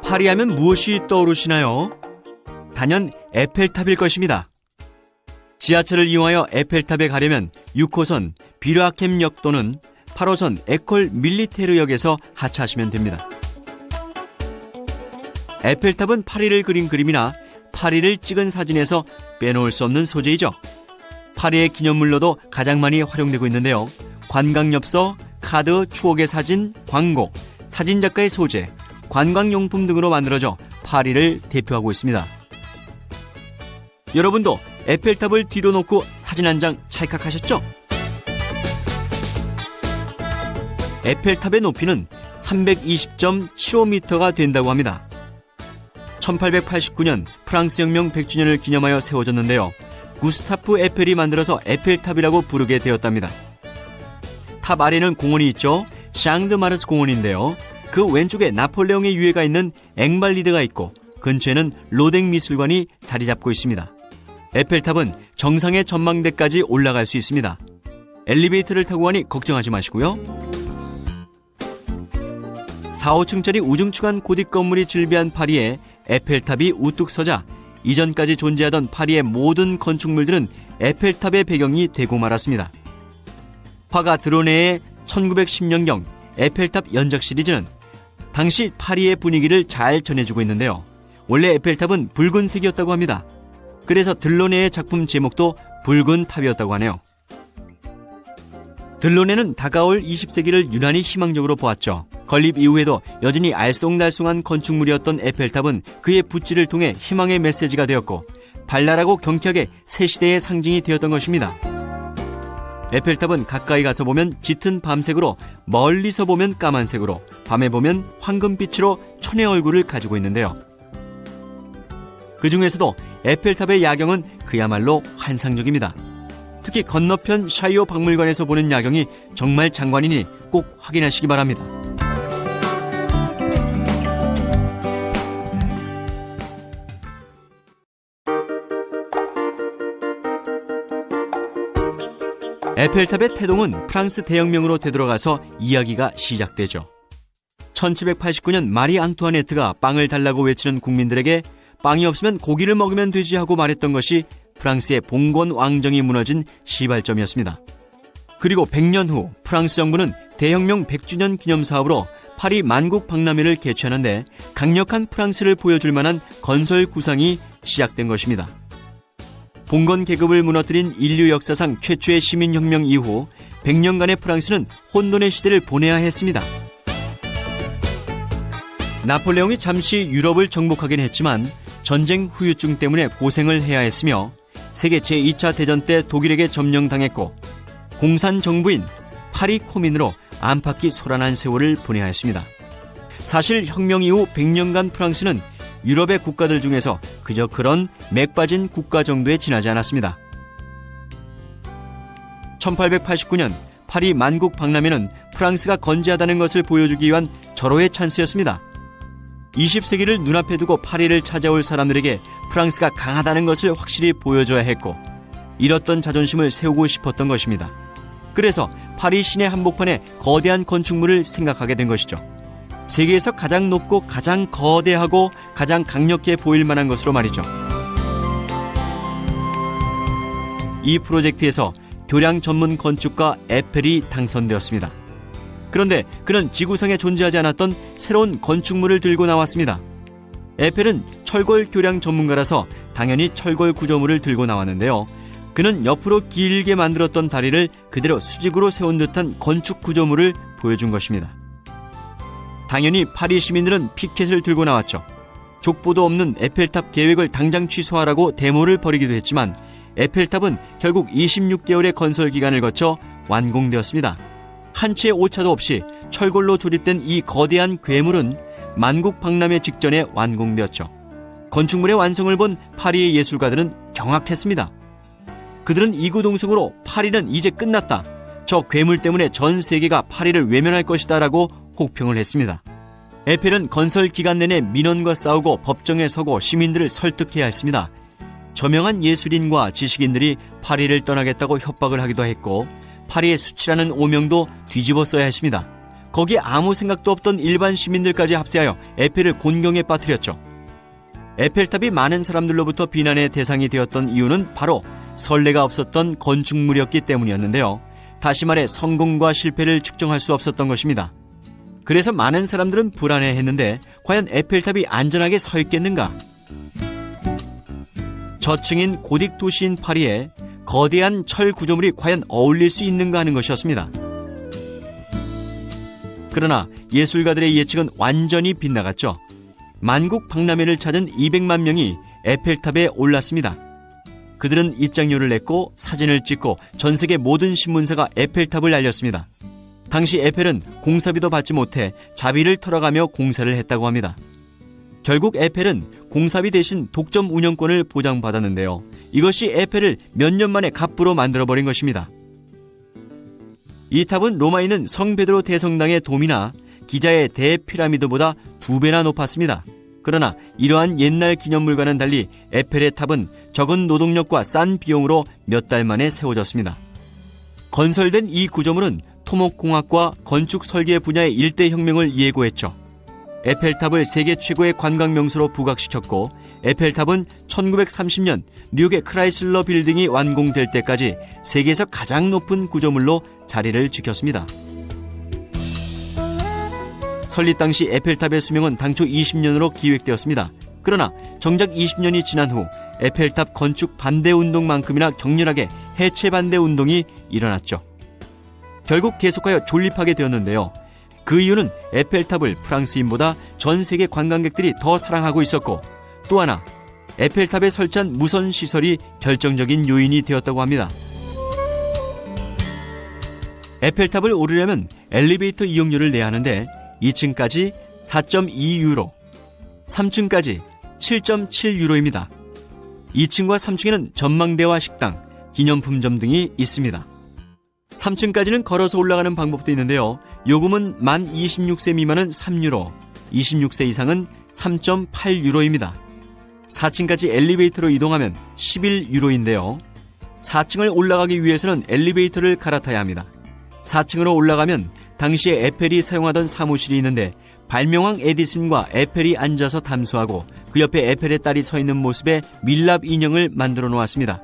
파리하면 무엇이 떠오르시나요? 단연 에펠탑일 것입니다. 지하철을 이용하여 에펠탑에 가려면 6호선 비르아켐역 또는 8호선 에콜 밀리테르역에서 하차하시면 됩니다. 에펠탑은 파리를 그린 그림이나 파리를 찍은 사진에서 빼놓을 수 없는 소재이죠. 파리의 기념물로도 가장 많이 활용되고 있는데요. 관광엽서, 카드, 추억의 사진, 광고, 사진작가의 소재, 관광용품 등으로 만들어져 파리를 대표하고 있습니다. 여러분도 에펠탑을 뒤로 놓고 사진 한 장 찰칵하셨죠? 에펠탑의 높이는 320.75m가 된다고 합니다. 1889년 프랑스 혁명 100주년을 기념하여 세워졌는데요. 구스타프 에펠이 만들어서 에펠탑이라고 부르게 되었답니다. 탑 아래는 공원이 있죠. 샹드마르스 공원인데요. 그 왼쪽에 나폴레옹의 유해가 있는 앵발리드가 있고 근처에는 로댕 미술관이 자리 잡고 있습니다. 에펠탑은 정상의 전망대까지 올라갈 수 있습니다. 엘리베이터를 타고 가니 걱정하지 마시고요. 4, 5층짜리 우중충한 고딕 건물이 즐비한 파리에 에펠탑이 우뚝 서자 이전까지 존재하던 파리의 모든 건축물들은 에펠탑의 배경이 되고 말았습니다. 화가 드로네의 1910년경 에펠탑 연작 시리즈는 당시 파리의 분위기를 잘 전해주고 있는데요. 원래 에펠탑은 붉은색이었다고 합니다. 그래서 들로네의 작품 제목도 붉은 탑이었다고 하네요. 들로네는 다가올 20세기를 유난히 희망적으로 보았죠. 건립 이후에도 여전히 알쏭달쏭한 건축물이었던 에펠탑은 그의 붓질을 통해 희망의 메시지가 되었고 발랄하고 경쾌하게 새 시대의 상징이 되었던 것입니다. 에펠탑은 가까이 가서 보면 짙은 밤색으로, 멀리서 보면 까만색으로, 밤에 보면 황금빛으로 천의 얼굴을 가지고 있는데요. 그 중에서도 에펠탑의 야경은 그야말로 환상적입니다. 특히 건너편 샤이오 박물관에서 보는 야경이 정말 장관이니 꼭 확인하시기 바랍니다. 에펠탑의 태동은 프랑스 대혁명으로 되돌아가서 이야기가 시작되죠. 1789년 마리 앙투아네트가 빵을 달라고 외치는 국민들에게 빵이 없으면 고기를 먹으면 되지 하고 말했던 것이 프랑스의 봉건 왕정이 무너진 시발점이었습니다. 그리고 100년 후 프랑스 정부는 대혁명 100주년 기념사업으로 파리 만국 박람회를 개최하는데 강력한 프랑스를 보여줄 만한 건설 구상이 시작된 것입니다. 봉건 계급을 무너뜨린 인류 역사상 최초의 시민혁명 이후 100년간의 프랑스는 혼돈의 시대를 보내야 했습니다. 나폴레옹이 잠시 유럽을 정복하긴 했지만 전쟁 후유증 때문에 고생을 해야 했으며 세계 제2차 대전 때 독일에게 점령당했고 공산 정부인 파리 코민으로 안팎이 소란한 세월을 보내야 했습니다. 사실 혁명 이후 100년간 프랑스는 유럽의 국가들 중에서 그저 그런 맥 빠진 국가 정도에 지나지 않았습니다. 1889년 파리 만국 박람회는 프랑스가 건재하다는 것을 보여주기 위한 절호의 찬스였습니다. 20세기를 눈앞에 두고 파리를 찾아올 사람들에게 프랑스가 강하다는 것을 확실히 보여줘야 했고 잃었던 자존심을 세우고 싶었던 것입니다. 그래서 파리 시내 한복판에 거대한 건축물을 생각하게 된 것이죠. 세계에서 가장 높고 가장 거대하고 가장 강력해 보일 만한 것으로 말이죠. 이 프로젝트에서 교량 전문 건축가 에펠이 당선되었습니다. 그런데 그는 지구상에 존재하지 않았던 새로운 건축물을 들고 나왔습니다. 에펠은 철골 교량 전문가라서 당연히 철골 구조물을 들고 나왔는데요. 그는 옆으로 길게 만들었던 다리를 그대로 수직으로 세운 듯한 건축 구조물을 보여준 것입니다. 당연히 파리 시민들은 피켓을 들고 나왔죠. 족보도 없는 에펠탑 계획을 당장 취소하라고 데모를 벌이기도 했지만 에펠탑은 결국 26개월의 건설 기간을 거쳐 완공되었습니다. 한 채의 오차도 없이 철골로 조립된 이 거대한 괴물은 만국 박람회 직전에 완공되었죠. 건축물의 완성을 본 파리의 예술가들은 경악했습니다. 그들은 이구동성으로 파리는 이제 끝났다. 저 괴물 때문에 전 세계가 파리를 외면할 것이다 라고 혹평을 했습니다. 에펠은 건설 기간 내내 민원과 싸우고 법정에 서고 시민들을 설득해야 했습니다. 저명한 예술인과 지식인들이 파리를 떠나겠다고 협박을 하기도 했고 파리의 수치라는 오명도 뒤집어 써야 했습니다. 거기에 아무 생각도 없던 일반 시민들까지 합세하여 에펠을 곤경에 빠뜨렸죠. 에펠탑이 많은 사람들로부터 비난의 대상이 되었던 이유는 바로 선례가 없었던 건축물이었기 때문이었는데요. 다시 말해 성공과 실패를 측정할 수 없었던 것입니다. 그래서 많은 사람들은 불안해했는데 과연 에펠탑이 안전하게 서 있겠는가? 저층인 고딕 도시인 파리에 거대한 철 구조물이 과연 어울릴 수 있는가 하는 것이었습니다. 그러나 예술가들의 예측은 완전히 빗나갔죠. 만국 박람회를 찾은 200만 명이 에펠탑에 올랐습니다. 그들은 입장료를 냈고 사진을 찍고 전 세계 모든 신문사가 에펠탑을 알렸습니다. 당시 에펠은 공사비도 받지 못해 자비를 털어가며 공사를 했다고 합니다. 결국 에펠은 공사비 대신 독점 운영권을 보장받았는데요. 이것이 에펠을 몇 년 만에 갑부로 만들어버린 것입니다. 이 탑은 로마에 있는 성베드로 대성당의 돔이나 기자의 대피라미드보다 2배나 높았습니다. 그러나 이러한 옛날 기념물과는 달리 에펠의 탑은 적은 노동력과 싼 비용으로 몇 달 만에 세워졌습니다. 건설된 이 구조물은 토목공학과 건축 설계 분야의 일대 혁명을 예고했죠. 에펠탑을 세계 최고의 관광 명소로 부각시켰고 에펠탑은 1930년 뉴욕의 크라이슬러 빌딩이 완공될 때까지 세계에서 가장 높은 구조물로 자리를 지켰습니다. 설립 당시 에펠탑의 수명은 당초 20년으로 기획되었습니다. 그러나 정작 20년이 지난 후 에펠탑 건축 반대 운동만큼이나 격렬하게 해체 반대 운동이 일어났죠. 결국 계속하여 존립하게 되었는데요. 그 이유는 에펠탑을 프랑스인보다 전 세계 관광객들이 더 사랑하고 있었고 또 하나 에펠탑에 설치한 무선 시설이 결정적인 요인이 되었다고 합니다. 에펠탑을 오르려면 엘리베이터 이용료를 내야 하는데 2층까지 4.2유로, 3층까지 7.7유로입니다. 2층과 3층에는 전망대와 식당, 기념품점 등이 있습니다. 3층까지는 걸어서 올라가는 방법도 있는데요. 요금은 만 26세 미만은 3유로, 26세 이상은 3.8유로입니다. 4층까지 엘리베이터로 이동하면 11유로인데요. 4층을 올라가기 위해서는 엘리베이터를 갈아타야 합니다. 4층으로 올라가면 당시에 에펠이 사용하던 사무실이 있는데 발명왕 에디슨과 에펠이 앉아서 담소하고 그 옆에 에펠의 딸이 서 있는 모습의 밀랍 인형을 만들어 놓았습니다.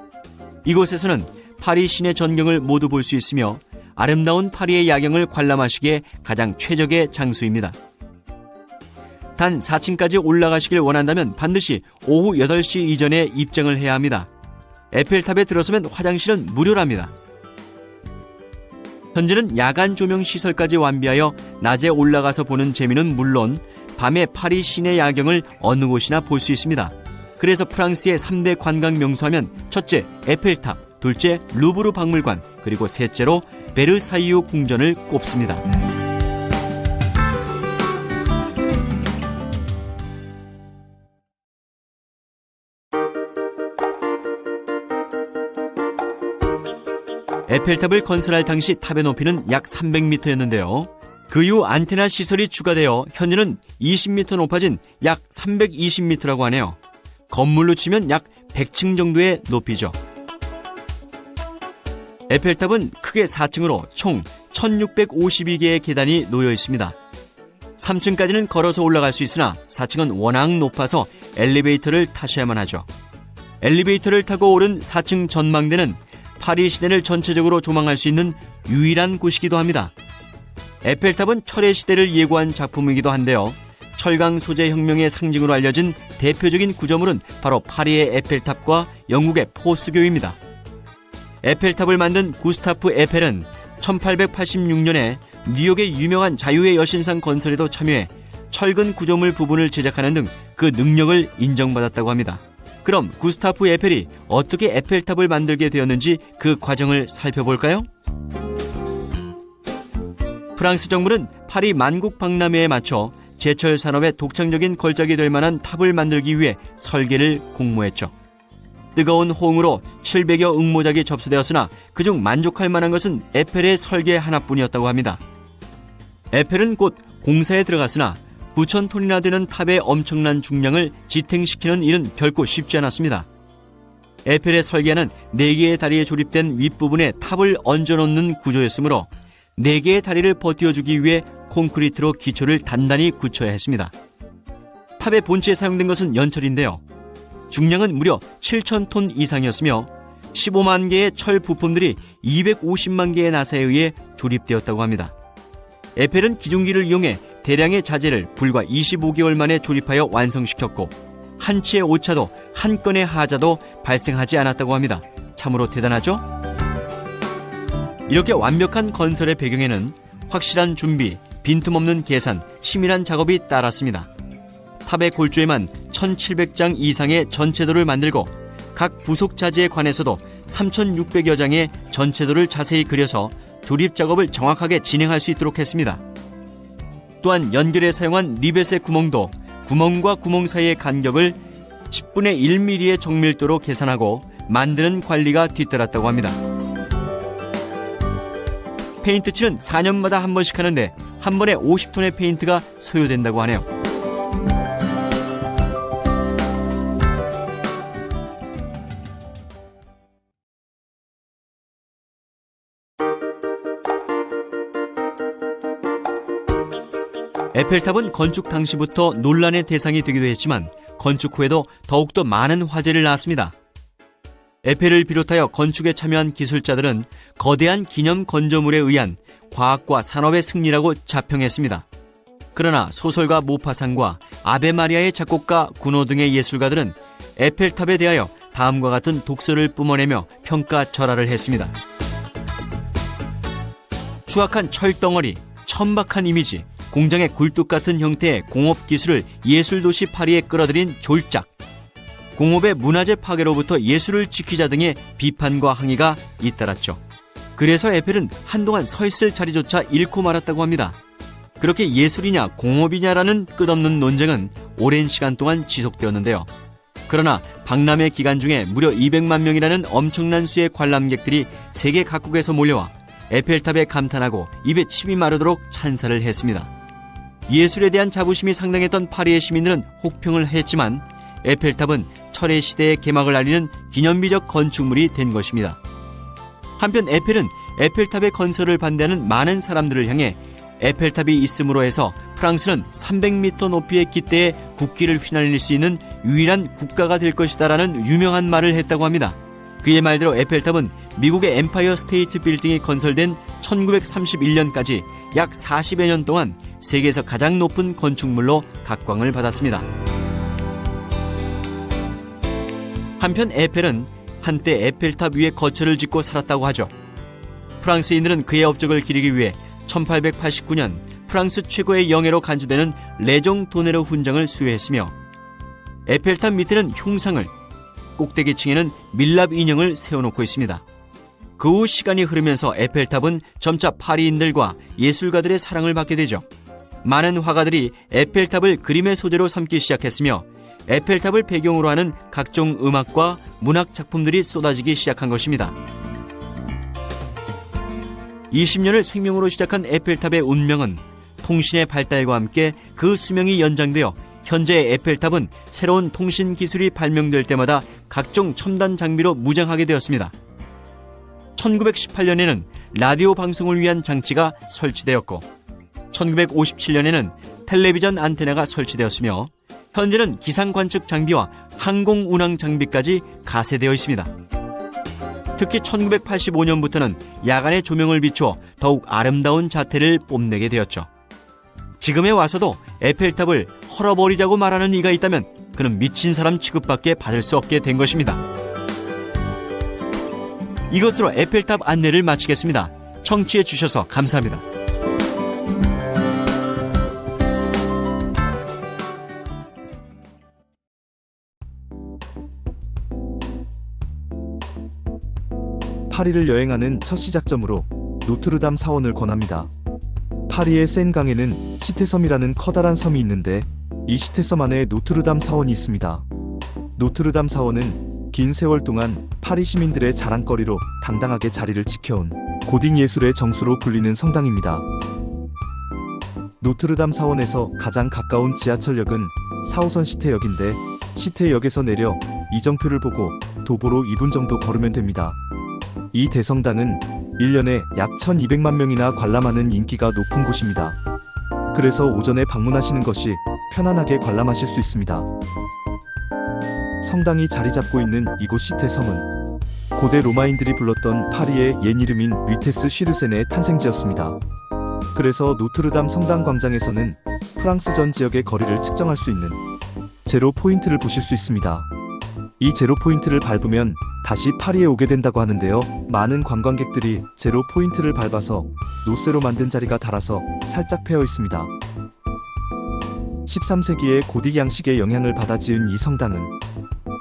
이곳에서는 파리 시내 전경을 모두 볼 수 있으며 아름다운 파리의 야경을 관람하시기에 가장 최적의 장소입니다. 단 4층까지 올라가시길 원한다면 반드시 오후 8시 이전에 입장을 해야 합니다. 에펠탑에 들어서면 화장실은 무료랍니다. 현재는 야간 조명 시설까지 완비하여 낮에 올라가서 보는 재미는 물론 밤에 파리 시내 야경을 어느 곳이나 볼 수 있습니다. 그래서 프랑스의 3대 관광 명소하면 첫째 에펠탑, 둘째 루브르 박물관, 그리고 셋째로 베르사유 궁전을 꼽습니다. 에펠탑을 건설할 당시 탑의 높이는 약 300m였는데요. 그 이후 안테나 시설이 추가되어 현재는 20m 높아진 약 320m라고 하네요. 건물로 치면 약 100층 정도의 높이죠. 에펠탑은 크게 4층으로 총 1652개의 계단이 놓여 있습니다. 3층까지는 걸어서 올라갈 수 있으나 4층은 워낙 높아서 엘리베이터를 타셔야만 하죠. 엘리베이터를 타고 오른 4층 전망대는 파리 시내를 전체적으로 조망할 수 있는 유일한 곳이기도 합니다. 에펠탑은 철의 시대를 예고한 작품이기도 한데요. 철강 소재 혁명의 상징으로 알려진 대표적인 구조물은 바로 파리의 에펠탑과 영국의 포스교입니다. 에펠탑을 만든 구스타프 에펠은 1886년에 뉴욕의 유명한 자유의 여신상 건설에도 참여해 철근 구조물 부분을 제작하는 등 그 능력을 인정받았다고 합니다. 그럼 구스타프 에펠이 어떻게 에펠탑을 만들게 되었는지 그 과정을 살펴볼까요? 프랑스 정부는 파리 만국 박람회에 맞춰 제철 산업의 독창적인 걸작이 될 만한 탑을 만들기 위해 설계를 공모했죠. 뜨거운 호응으로 700여 응모작이 접수되었으나 그중 만족할 만한 것은 에펠의 설계 하나뿐이었다고 합니다. 에펠은 곧 공사에 들어갔으나 9,000톤이나 되는 탑의 엄청난 중량을 지탱시키는 일은 결코 쉽지 않았습니다. 에펠의 설계는 4개의 다리에 조립된 윗부분에 탑을 얹어놓는 구조였으므로 4개의 다리를 버티어주기 위해 콘크리트로 기초를 단단히 굳혀야 했습니다. 탑의 본체에 사용된 것은 연철인데요. 중량은 무려 7,000톤 이상이었으며 15만 개의 철 부품들이 250만 개의 나사에 의해 조립되었다고 합니다. 에펠은 기중기를 이용해 대량의 자재를 불과 25개월 만에 조립하여 완성시켰고 한 치의 오차도 한 건의 하자도 발생하지 않았다고 합니다. 참으로 대단하죠? 이렇게 완벽한 건설의 배경에는 확실한 준비, 빈틈없는 계산, 치밀한 작업이 따랐습니다. 탑의 골조에만 1,700장 이상의 전체도를 만들고 각 부속 자재에 관해서도 3,600여 장의 전체도를 자세히 그려서 조립 작업을 정확하게 진행할 수 있도록 했습니다. 또한 연결에 사용한 리벳의 구멍도 구멍과 구멍 사이의 간격을 10분의 1mm의 정밀도로 계산하고 만드는 관리가 뒤따랐다고 합니다. 페인트 칠은 4년마다 한 번씩 하는데 한 번에 50톤의 페인트가 소요된다고 하네요. 에펠탑은 건축 당시부터 논란의 대상이 되기도 했지만 건축 후에도 더욱더 많은 화제를 낳았습니다. 에펠을 비롯하여 건축에 참여한 기술자들은 거대한 기념 건조물에 의한 과학과 산업의 승리라고 자평했습니다. 그러나 소설가 모파상과 아베 마리아의 작곡가 구노 등의 예술가들은 에펠탑에 대하여 다음과 같은 독서를 뿜어내며 평가절하를 했습니다. 추악한 철덩어리, 천박한 이미지, 공장의 굴뚝 같은 형태의 공업 기술을 예술도시 파리에 끌어들인 졸작, 공업의 문화재 파괴로부터 예술을 지키자 등의 비판과 항의가 잇따랐죠. 그래서 에펠은 한동안 서 있을 자리조차 잃고 말았다고 합니다. 그렇게 예술이냐 공업이냐라는 끝없는 논쟁은 오랜 시간 동안 지속되었는데요. 그러나 박람회 기간 중에 무려 200만 명이라는 엄청난 수의 관람객들이 세계 각국에서 몰려와 에펠탑에 감탄하고 입에 침이 마르도록 찬사를 했습니다. 예술에 대한 자부심이 상당했던 파리의 시민들은 혹평을 했지만 에펠탑은 철의 시대의 개막을 알리는 기념비적 건축물이 된 것입니다. 한편 에펠은 에펠탑의 건설을 반대하는 많은 사람들을 향해 에펠탑이 있음으로 해서 프랑스는 300m 높이의 깃대에 국기를 휘날릴 수 있는 유일한 국가가 될 것이다라는 유명한 말을 했다고 합니다. 그의 말대로 에펠탑은 미국의 엠파이어 스테이트 빌딩이 건설된 1931년까지 약 40여 년 동안 세계에서 가장 높은 건축물로 각광을 받았습니다. 한편 에펠은 한때 에펠탑 위에 거처를 짓고 살았다고 하죠. 프랑스인들은 그의 업적을 기리기 위해 1889년 프랑스 최고의 영예로 간주되는 레종 도네르 훈장을 수여했으며 에펠탑 밑에는 흉상을, 꼭대기층에는 밀랍 인형을 세워놓고 있습니다. 그 후 시간이 흐르면서 에펠탑은 점차 파리인들과 예술가들의 사랑을 받게 되죠. 많은 화가들이 에펠탑을 그림의 소재로 삼기 시작했으며 에펠탑을 배경으로 하는 각종 음악과 문학 작품들이 쏟아지기 시작한 것입니다. 20년을 생명으로 시작한 에펠탑의 운명은 통신의 발달과 함께 그 수명이 연장되어 현재의 에펠탑은 새로운 통신 기술이 발명될 때마다 각종 첨단 장비로 무장하게 되었습니다. 1918년에는 라디오 방송을 위한 장치가 설치되었고 1957년에는 텔레비전 안테나가 설치되었으며 현재는 기상 관측 장비와 항공 운항 장비까지 가세되어 있습니다. 특히 1985년부터는 야간의 조명을 비추어 더욱 아름다운 자태를 뽐내게 되었죠. 지금에 와서도 에펠탑을 헐어버리자고 말하는 이가 있다면 그는 미친 사람 취급밖에 받을 수 없게 된 것입니다. 이것으로 에펠탑 안내를 마치겠습니다. 청취해 주셔서 감사합니다. 파리를 여행하는 첫 시작점으로 노트르담 사원을 권합니다. 파리의 센강에는 시테섬이라는 커다란 섬이 있는데 이 시테섬 안에 노트르담 사원이 있습니다. 노트르담 사원은 긴 세월 동안 파리 시민들의 자랑거리로 당당하게 자리를 지켜온 고딕 예술의 정수로 불리는 성당입니다. 노트르담 사원에서 가장 가까운 지하철역은 4호선 시테역인데 시테역에서 내려 이정표를 보고 도보로 2분 정도 걸으면 됩니다. 이 대성당은 1년에 약 1200만 명이나 관람하는 인기가 높은 곳입니다. 그래서 오전에 방문하시는 것이 편안하게 관람하실 수 있습니다. 성당이 자리 잡고 있는 이곳 시테섬은 고대 로마인들이 불렀던 파리의 옛 이름인 위테스 쉬르센의 탄생지였습니다. 그래서 노트르담 성당 광장에서는 프랑스전 지역의 거리를 측정할 수 있는 제로 포인트를 보실 수 있습니다. 이 제로 포인트를 밟으면 다시 파리에 오게 된다고 하는데요. 많은 관광객들이 제로 포인트를 밟아서 노쇠로 만든 자리가 닳아서 살짝 패여 있습니다. 13세기의 고딕 양식의 영향을 받아 지은 이 성당은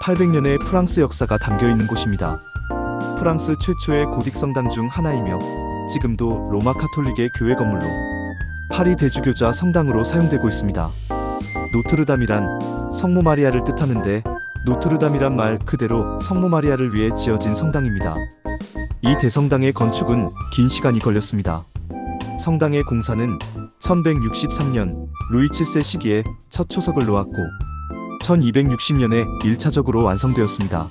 800년의 프랑스 역사가 담겨 있는 곳입니다. 프랑스 최초의 고딕 성당 중 하나이며 지금도 로마 카톨릭의 교회 건물로 파리 대주교자 성당으로 사용되고 있습니다. 노트르담이란 성모 마리아를 뜻하는데 노트르담이란 말 그대로 성모 마리아를 위해 지어진 성당입니다. 이 대성당의 건축은 긴 시간이 걸렸습니다. 성당의 공사는 1163년 루이 7세 시기에 첫 초석을 놓았고 1260년에 1차적으로 완성되었습니다.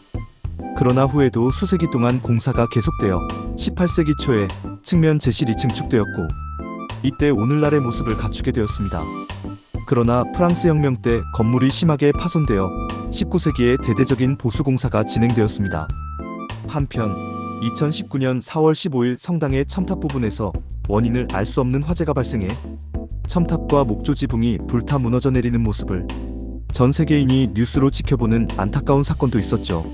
그러나 후에도 수세기 동안 공사가 계속되어 18세기 초에 측면 제실이 증축되었고 이때 오늘날의 모습을 갖추게 되었습니다. 그러나 프랑스 혁명 때 건물이 심하게 파손되어 19세기에 대대적인 보수 공사가 진행되었습니다. 한편 2019년 4월 15일 성당의 첨탑 부분에서 원인을 알 수 없는 화재가 발생해 첨탑과 목조 지붕이 불타 무너져 내리는 모습을 전 세계인이 뉴스로 지켜보는 안타까운 사건도 있었죠.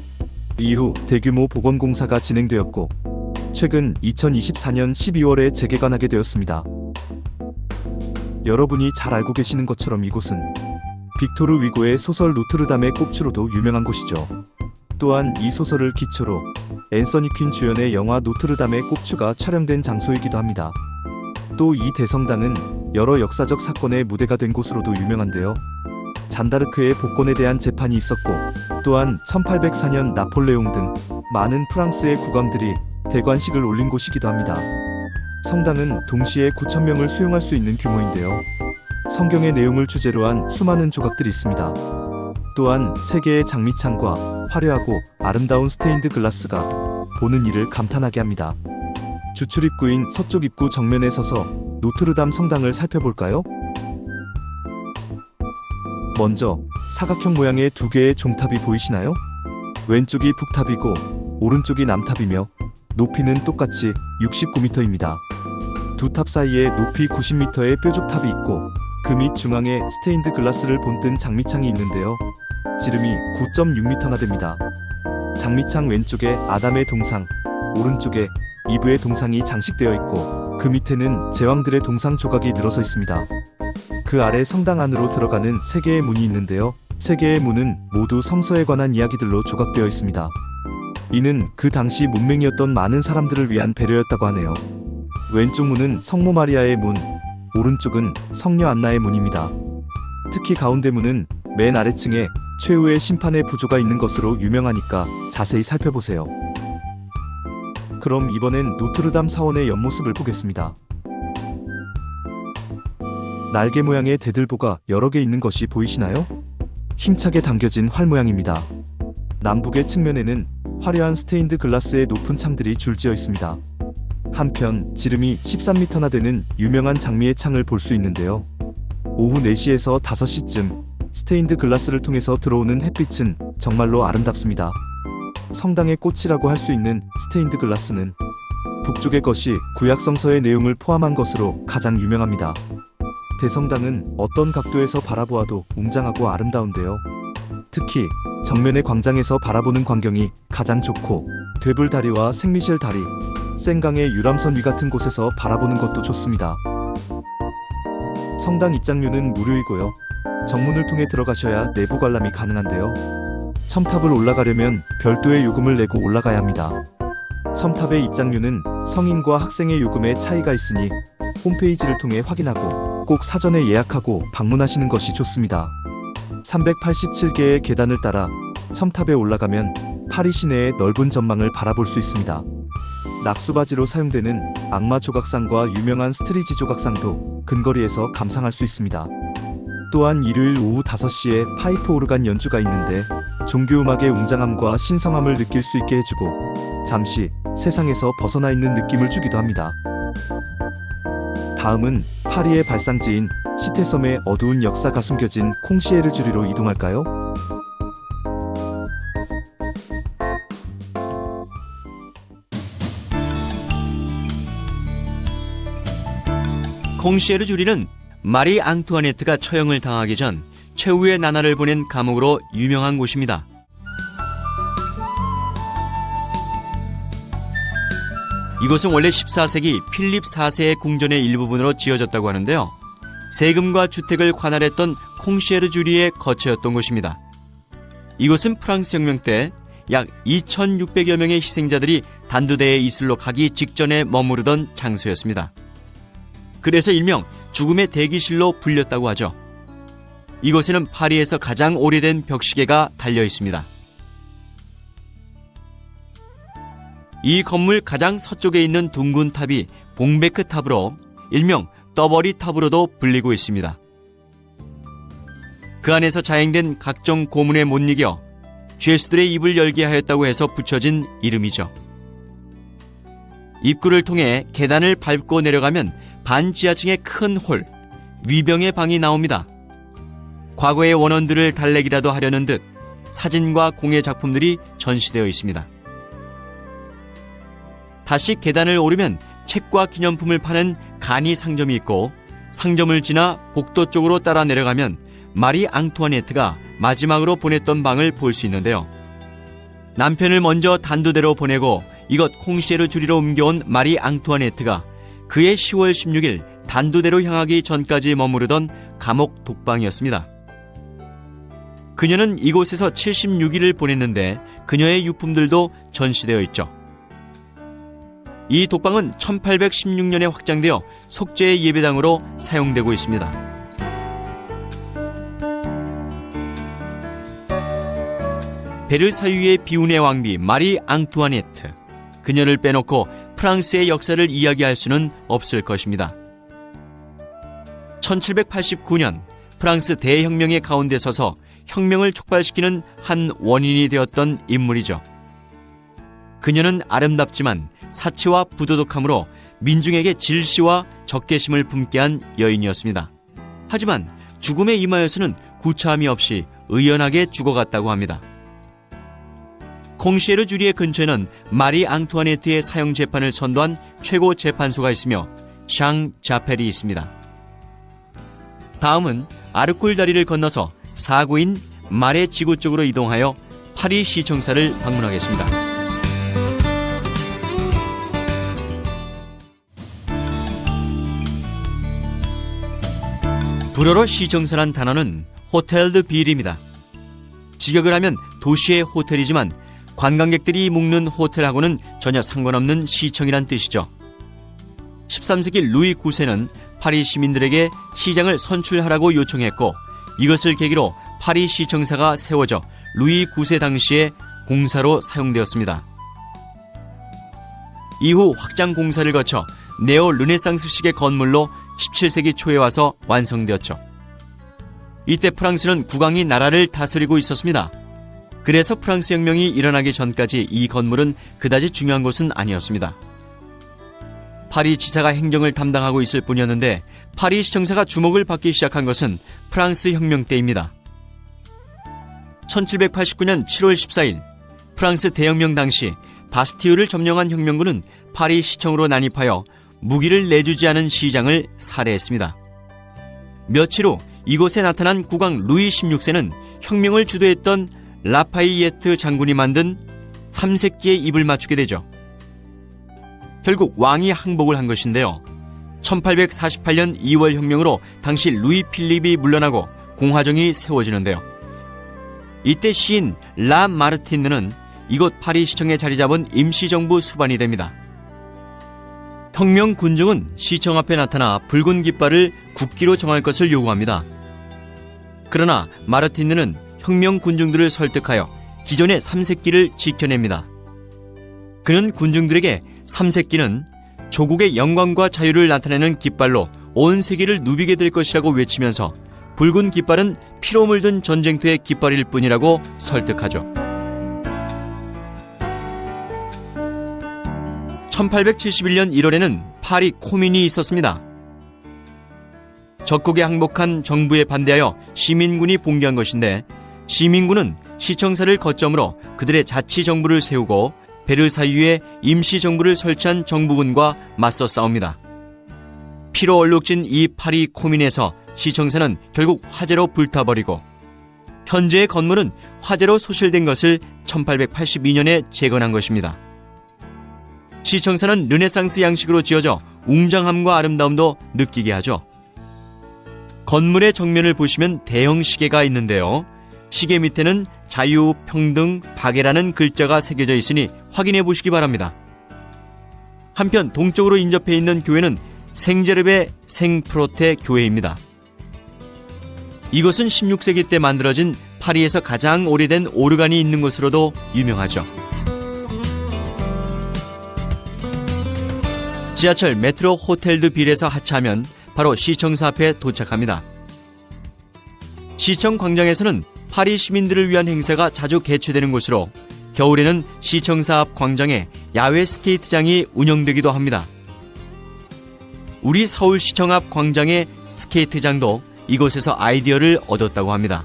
이후 대규모 복원 공사가 진행되었고 최근 2024년 12월에 재개관하게 되었습니다. 여러분이 잘 알고 계시는 것처럼 이곳은 빅토르 위고의 소설 노트르담의 꼽추로도 유명한 곳이죠. 또한 이 소설을 기초로 앤서니 퀸 주연의 영화 노트르담의 꼽추가 촬영된 장소이기도 합니다. 또 이 대성당은 여러 역사적 사건의 무대가 된 곳으로도 유명한데요. 잔다르크의 복권에 대한 재판이 있었고 또한 1804년 나폴레옹 등 많은 프랑스의 국왕들이 대관식을 올린 곳이기도 합니다. 성당은 동시에 9,000명을 수용할 수 있는 규모인데요. 성경의 내용을 주제로 한 수많은 조각들이 있습니다. 또한 3개의 장미창과 화려하고 아름다운 스테인드 글라스가 보는 이를 감탄하게 합니다. 주출입구인 서쪽 입구 정면에 서서 노트르담 성당을 살펴볼까요? 먼저 사각형 모양의 2개의 종탑이 보이시나요? 왼쪽이 북탑이고 오른쪽이 남탑이며 높이는 똑같이 69m입니다. 두 탑 사이에 높이 90m의 뾰족탑이 있고 그 밑 중앙에 스테인드 글라스를 본뜬 장미창이 있는데요. 지름이 9.6m나 됩니다. 장미창 왼쪽에 아담의 동상, 오른쪽에 이브의 동상이 장식되어 있고 그 밑에는 제왕들의 동상 조각이 늘어서 있습니다. 그 아래 성당 안으로 들어가는 3개의 문이 있는데요. 3개의 문은 모두 성서에 관한 이야기들로 조각되어 있습니다. 이는 그 당시 문맹이었던 많은 사람들을 위한 배려였다고 하네요. 왼쪽 문은 성모 마리아의 문, 오른쪽은 성녀 안나의 문입니다. 특히 가운데 문은 맨 아래층에 최후의 심판의 부조가 있는 것으로 유명하니까 자세히 살펴보세요. 그럼 이번엔 노트르담 사원의 옆모습을 보겠습니다. 날개 모양의 대들보가 여러 개 있는 것이 보이시나요? 힘차게 당겨진 활 모양입니다. 남북의 측면에는 화려한 스테인드 글라스의 높은 창들이 줄지어 있습니다. 한편 지름이 13m나 되는 유명한 장미의 창을 볼 수 있는데요. 오후 4시에서 5시쯤 스테인드 글라스를 통해서 들어오는 햇빛은 정말로 아름답습니다. 성당의 꽃이라고 할 수 있는 스테인드 글라스는 북쪽의 것이 구약 성서의 내용을 포함한 것으로 가장 유명합니다. 대성당은 어떤 각도에서 바라보아도 웅장하고 아름다운데요. 특히 정면의 광장에서 바라보는 광경이 가장 좋고 되불 다리와 생미셸 다리, 센강의 유람선 위 같은 곳에서 바라보는 것도 좋습니다. 성당 입장료는 무료이고요. 정문을 통해 들어가셔야 내부 관람이 가능한데요. 첨탑을 올라가려면 별도의 요금을 내고 올라가야 합니다. 첨탑의 입장료는 성인과 학생의 요금에 차이가 있으니 홈페이지를 통해 확인하고 꼭 사전에 예약하고 방문하시는 것이 좋습니다. 387개의 계단을 따라 첨탑에 올라가면 파리 시내의 넓은 전망을 바라볼 수 있습니다. 낙수바지로 사용되는 악마 조각상과 유명한 스트리지 조각상도 근거리에서 감상할 수 있습니다. 또한 일요일 오후 5시에 파이프 오르간 연주가 있는데 종교음악의 웅장함과 신성함을 느낄 수 있게 해주고 잠시 세상에서 벗어나 있는 느낌을 주기도 합니다. 다음은 파리의 발상지인 시테섬의 어두운 역사가 숨겨진 콩시에르주리로 이동할까요? 콩시에르주리는 마리 앙투아네트가 처형을 당하기 전 최후의 나날을 보낸 감옥으로 유명한 곳입니다. 이곳은 원래 14세기 필립 4세의 궁전의 일부분으로 지어졌다고 하는데요. 세금과 주택을 관할했던 콩시에르주리의 거처였던 곳입니다. 이곳은 프랑스 혁명 때 약 2,600여 명의 희생자들이 단두대에 이슬로 가기 직전에 머무르던 장소였습니다. 그래서 일명 죽음의 대기실로 불렸다고 하죠. 이곳에는 파리에서 가장 오래된 벽시계가 달려 있습니다. 이 건물 가장 서쪽에 있는 둥근 탑이 봉베크 탑으로 일명 떠버리 탑으로도 불리고 있습니다. 그 안에서 자행된 각종 고문에 못 이겨 죄수들의 입을 열게 하였다고 해서 붙여진 이름이죠. 입구를 통해 계단을 밟고 내려가면 반지하층의 큰 홀, 위병의 방이 나옵니다. 과거의 원원들을 달래기라도 하려는 듯 사진과 공예 작품들이 전시되어 있습니다. 다시 계단을 오르면 책과 기념품을 파는 간이 상점이 있고 상점을 지나 복도 쪽으로 따라 내려가면 마리 앙투아네트가 마지막으로 보냈던 방을 볼 수 있는데요. 남편을 먼저 단두대로 보내고 이것 콩시에르주리로 옮겨온 마리 앙투아네트가 그해 10월 16일 단두대로 향하기 전까지 머무르던 감옥 독방이었습니다. 그녀는 이곳에서 76일을 보냈는데 그녀의 유품들도 전시되어 있죠. 이 독방은 1816년에 확장되어 속죄의 예배당으로 사용되고 있습니다. 베르사유의 비운의 왕비 마리 앙투아네트. 그녀를 빼놓고 프랑스의 역사를 이야기할 수는 없을 것입니다. 1789년 프랑스 대혁명의 가운데 서서 혁명을 촉발시키는 한 원인이 되었던 인물이죠. 그녀는 아름답지만 사치와 부도덕함으로 민중에게 질시와 적개심을 품게 한 여인이었습니다. 하지만 죽음에 임하여서는 구차함이 없이 의연하게 죽어갔다고 합니다. 콩시에르주리의 근처에는 마리 앙투아네트의 사형 재판을 선도한 최고 재판소가 있으며 샹 자펠이 있습니다. 다음은 아르콜 다리를 건너서 사구인 마레 지구 쪽으로 이동하여 파리 시청사를 방문하겠습니다. 불어로 시청사란 단어는 호텔 드 빌입니다. 직역을 하면 도시의 호텔이지만 관광객들이 묵는 호텔하고는 전혀 상관없는 시청이란 뜻이죠. 13세기 루이 9세는 파리 시민들에게 시장을 선출하라고 요청했고 이것을 계기로 파리 시청사가 세워져 루이 9세 당시에 공사로 사용되었습니다. 이후 확장 공사를 거쳐 네오 르네상스식의 건물로 17세기 초에 와서 완성되었죠. 이때 프랑스는 국왕이 나라를 다스리고 있었습니다. 그래서 프랑스 혁명이 일어나기 전까지 이 건물은 그다지 중요한 곳은 아니었습니다. 파리 지사가 행정을 담당하고 있을 뿐이었는데 파리 시청사가 주목을 받기 시작한 것은 프랑스 혁명 때입니다. 1789년 7월 14일 프랑스 대혁명 당시 바스티유를 점령한 혁명군은 파리 시청으로 난입하여 무기를 내주지 않은 시장을 살해했습니다. 며칠 후 이곳에 나타난 국왕 루이 16세는 혁명을 주도했던 라파이예트 장군이 만든 삼색기에 입을 맞추게 되죠. 결국 왕이 항복을 한 것인데요. 1848년 2월 혁명으로 당시 루이 필립이 물러나고 공화정이 세워지는데요. 이때 시인 라 마르티느는 이곳 파리 시청에 자리 잡은 임시정부 수반이 됩니다. 혁명 군중은 시청 앞에 나타나 붉은 깃발을 국기로 정할 것을 요구합니다. 그러나 마르티느는 혁명 군중들을 설득하여 기존의 삼색기를 지켜냅니다. 그는 군중들에게 삼색기는 조국의 영광과 자유를 나타내는 깃발로 온 세계를 누비게 될 것이라고 외치면서 붉은 깃발은 피로 물든 전쟁터의 깃발일 뿐이라고 설득하죠. 1871년 1월에는 파리 코민이 있었습니다. 적국에 항복한 정부에 반대하여 시민군이 봉기한 것인데, 시민군은 시청사를 거점으로 그들의 자치정부를 세우고 베르사유에 임시정부를 설치한 정부군과 맞서 싸웁니다. 피로 얼룩진 이 파리 코민에서 시청사는 결국 화재로 불타버리고, 현재의 건물은 화재로 소실된 것을 1882년에 재건한 것입니다. 시청사는 르네상스 양식으로 지어져 웅장함과 아름다움도 느끼게 하죠. 건물의 정면을 보시면 대형 시계가 있는데요. 시계 밑에는 자유, 평등, 박애라는 글자가 새겨져 있으니 확인해 보시기 바랍니다. 한편 동쪽으로 인접해 있는 교회는 생제르베 생프로테 교회입니다. 이것은 16세기 때 만들어진 파리에서 가장 오래된 오르간이 있는 곳으로도 유명하죠. 지하철 메트로 호텔 드 빌에서 하차하면 바로 시청사 앞에 도착합니다. 시청 광장에서는 파리 시민들을 위한 행사가 자주 개최되는 곳으로 겨울에는 시청사 앞 광장에 야외 스케이트장이 운영되기도 합니다. 우리 서울시청 앞 광장의 스케이트장도 이곳에서 아이디어를 얻었다고 합니다.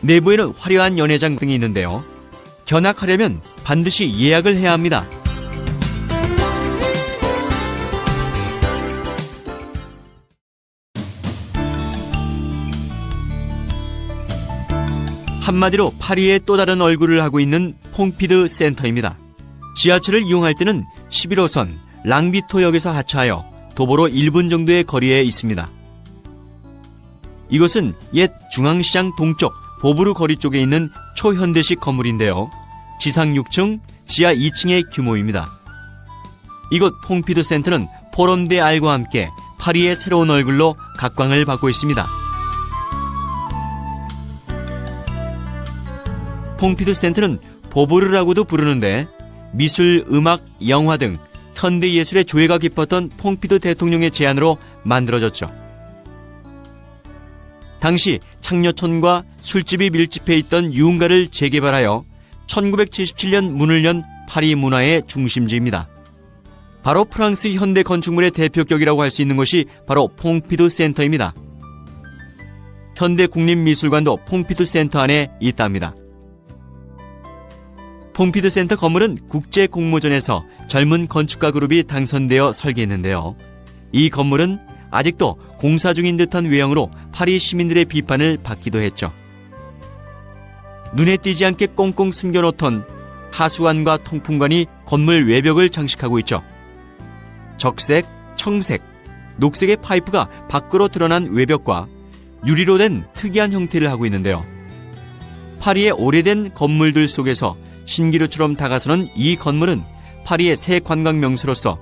내부에는 화려한 연회장 등이 있는데요. 견학하려면 반드시 예약을 해야 합니다. 한마디로 파리의 또 다른 얼굴을 하고 있는 퐁피드 센터입니다. 지하철을 이용할 때는 11호선 랑비토역에서 하차하여 도보로 1분 정도의 거리에 있습니다. 이것은 옛 중앙시장 동쪽 보브르 거리 쪽에 있는 초현대식 건물인데요. 지상 6층, 지하 2층의 규모입니다. 이곳 퐁피드 센터는 포럼 데 알과 함께 파리의 새로운 얼굴로 각광을 받고 있습니다. 퐁피드 센터는 보브르라고도 부르는데 미술, 음악, 영화 등 현대 예술의 조예가 깊었던 퐁피드 대통령의 제안으로 만들어졌죠. 당시 창녀촌과 술집이 밀집해 있던 유흥가를 재개발하여 1977년 문을 연 파리 문화의 중심지입니다. 바로 프랑스 현대 건축물의 대표격이라고 할 수 있는 것이 바로 퐁피드 센터입니다. 현대 국립미술관도 퐁피드 센터 안에 있답니다. 퐁피드 센터 건물은 국제공모전에서 젊은 건축가 그룹이 당선되어 설계했는데요. 이 건물은 아직도 공사 중인 듯한 외형으로 파리 시민들의 비판을 받기도 했죠. 눈에 띄지 않게 꽁꽁 숨겨놓던 하수관과 통풍관이 건물 외벽을 장식하고 있죠. 적색, 청색, 녹색의 파이프가 밖으로 드러난 외벽과 유리로 된 특이한 형태를 하고 있는데요. 파리의 오래된 건물들 속에서 신기루처럼 다가서는 이 건물은 파리의 새 관광 명소로서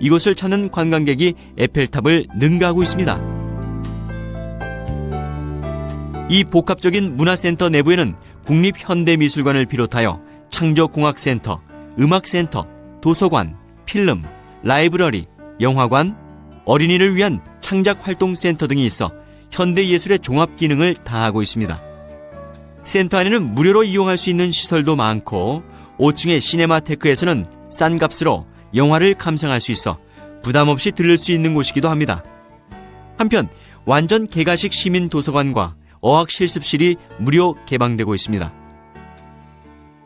이곳을 찾는 관광객이 에펠탑을 능가하고 있습니다. 이 복합적인 문화센터 내부에는 국립현대미술관을 비롯하여 창조공학센터, 음악센터, 도서관, 필름, 라이브러리, 영화관, 어린이를 위한 창작활동센터 등이 있어 현대예술의 종합기능을 다하고 있습니다. 센터 안에는 무료로 이용할 수 있는 시설도 많고 5층의 시네마테크에서는 싼 값으로 영화를 감상할 수 있어 부담 없이 들를 수 있는 곳이기도 합니다. 한편 완전 개가식 시민 도서관과 어학 실습실이 무료 개방되고 있습니다.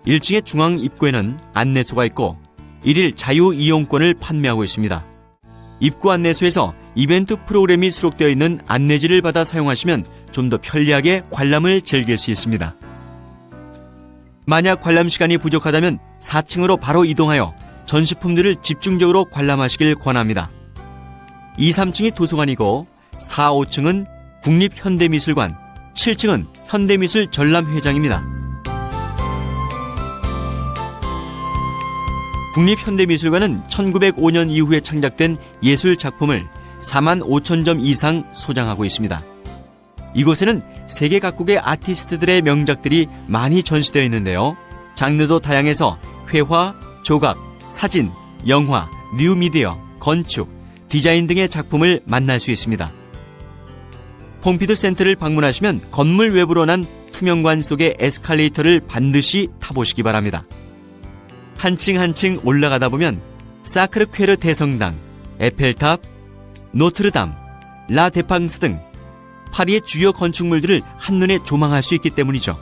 1층의 중앙 입구에는 안내소가 있고 1일 자유 이용권을 판매하고 있습니다. 입구 안내소에서 이벤트 프로그램이 수록되어 있는 안내지를 받아 사용하시면 좀 더 편리하게 관람을 즐길 수 있습니다. 만약 관람 시간이 부족하다면 4층으로 바로 이동하여 전시품들을 집중적으로 관람하시길 권합니다. 2, 3층이 도서관이고 4, 5층은 국립현대미술관, 7층은 현대미술 전람회장입니다. 국립현대미술관은 1905년 이후에 창작된 예술 작품을 4만 5천 점 이상 소장하고 있습니다. 이곳에는 세계 각국의 아티스트들의 명작들이 많이 전시되어 있는데요. 장르도 다양해서 회화, 조각, 사진, 영화, 뉴미디어, 건축, 디자인 등의 작품을 만날 수 있습니다. 퐁피드 센터를 방문하시면 건물 외부로 난 투명관 속의 에스컬레이터를 반드시 타보시기 바랍니다. 한층 한층 올라가다 보면 사크르 퀘르 대성당, 에펠탑, 노트르담, 라 데팡스 등 파리의 주요 건축물들을 한눈에 조망할 수 있기 때문이죠.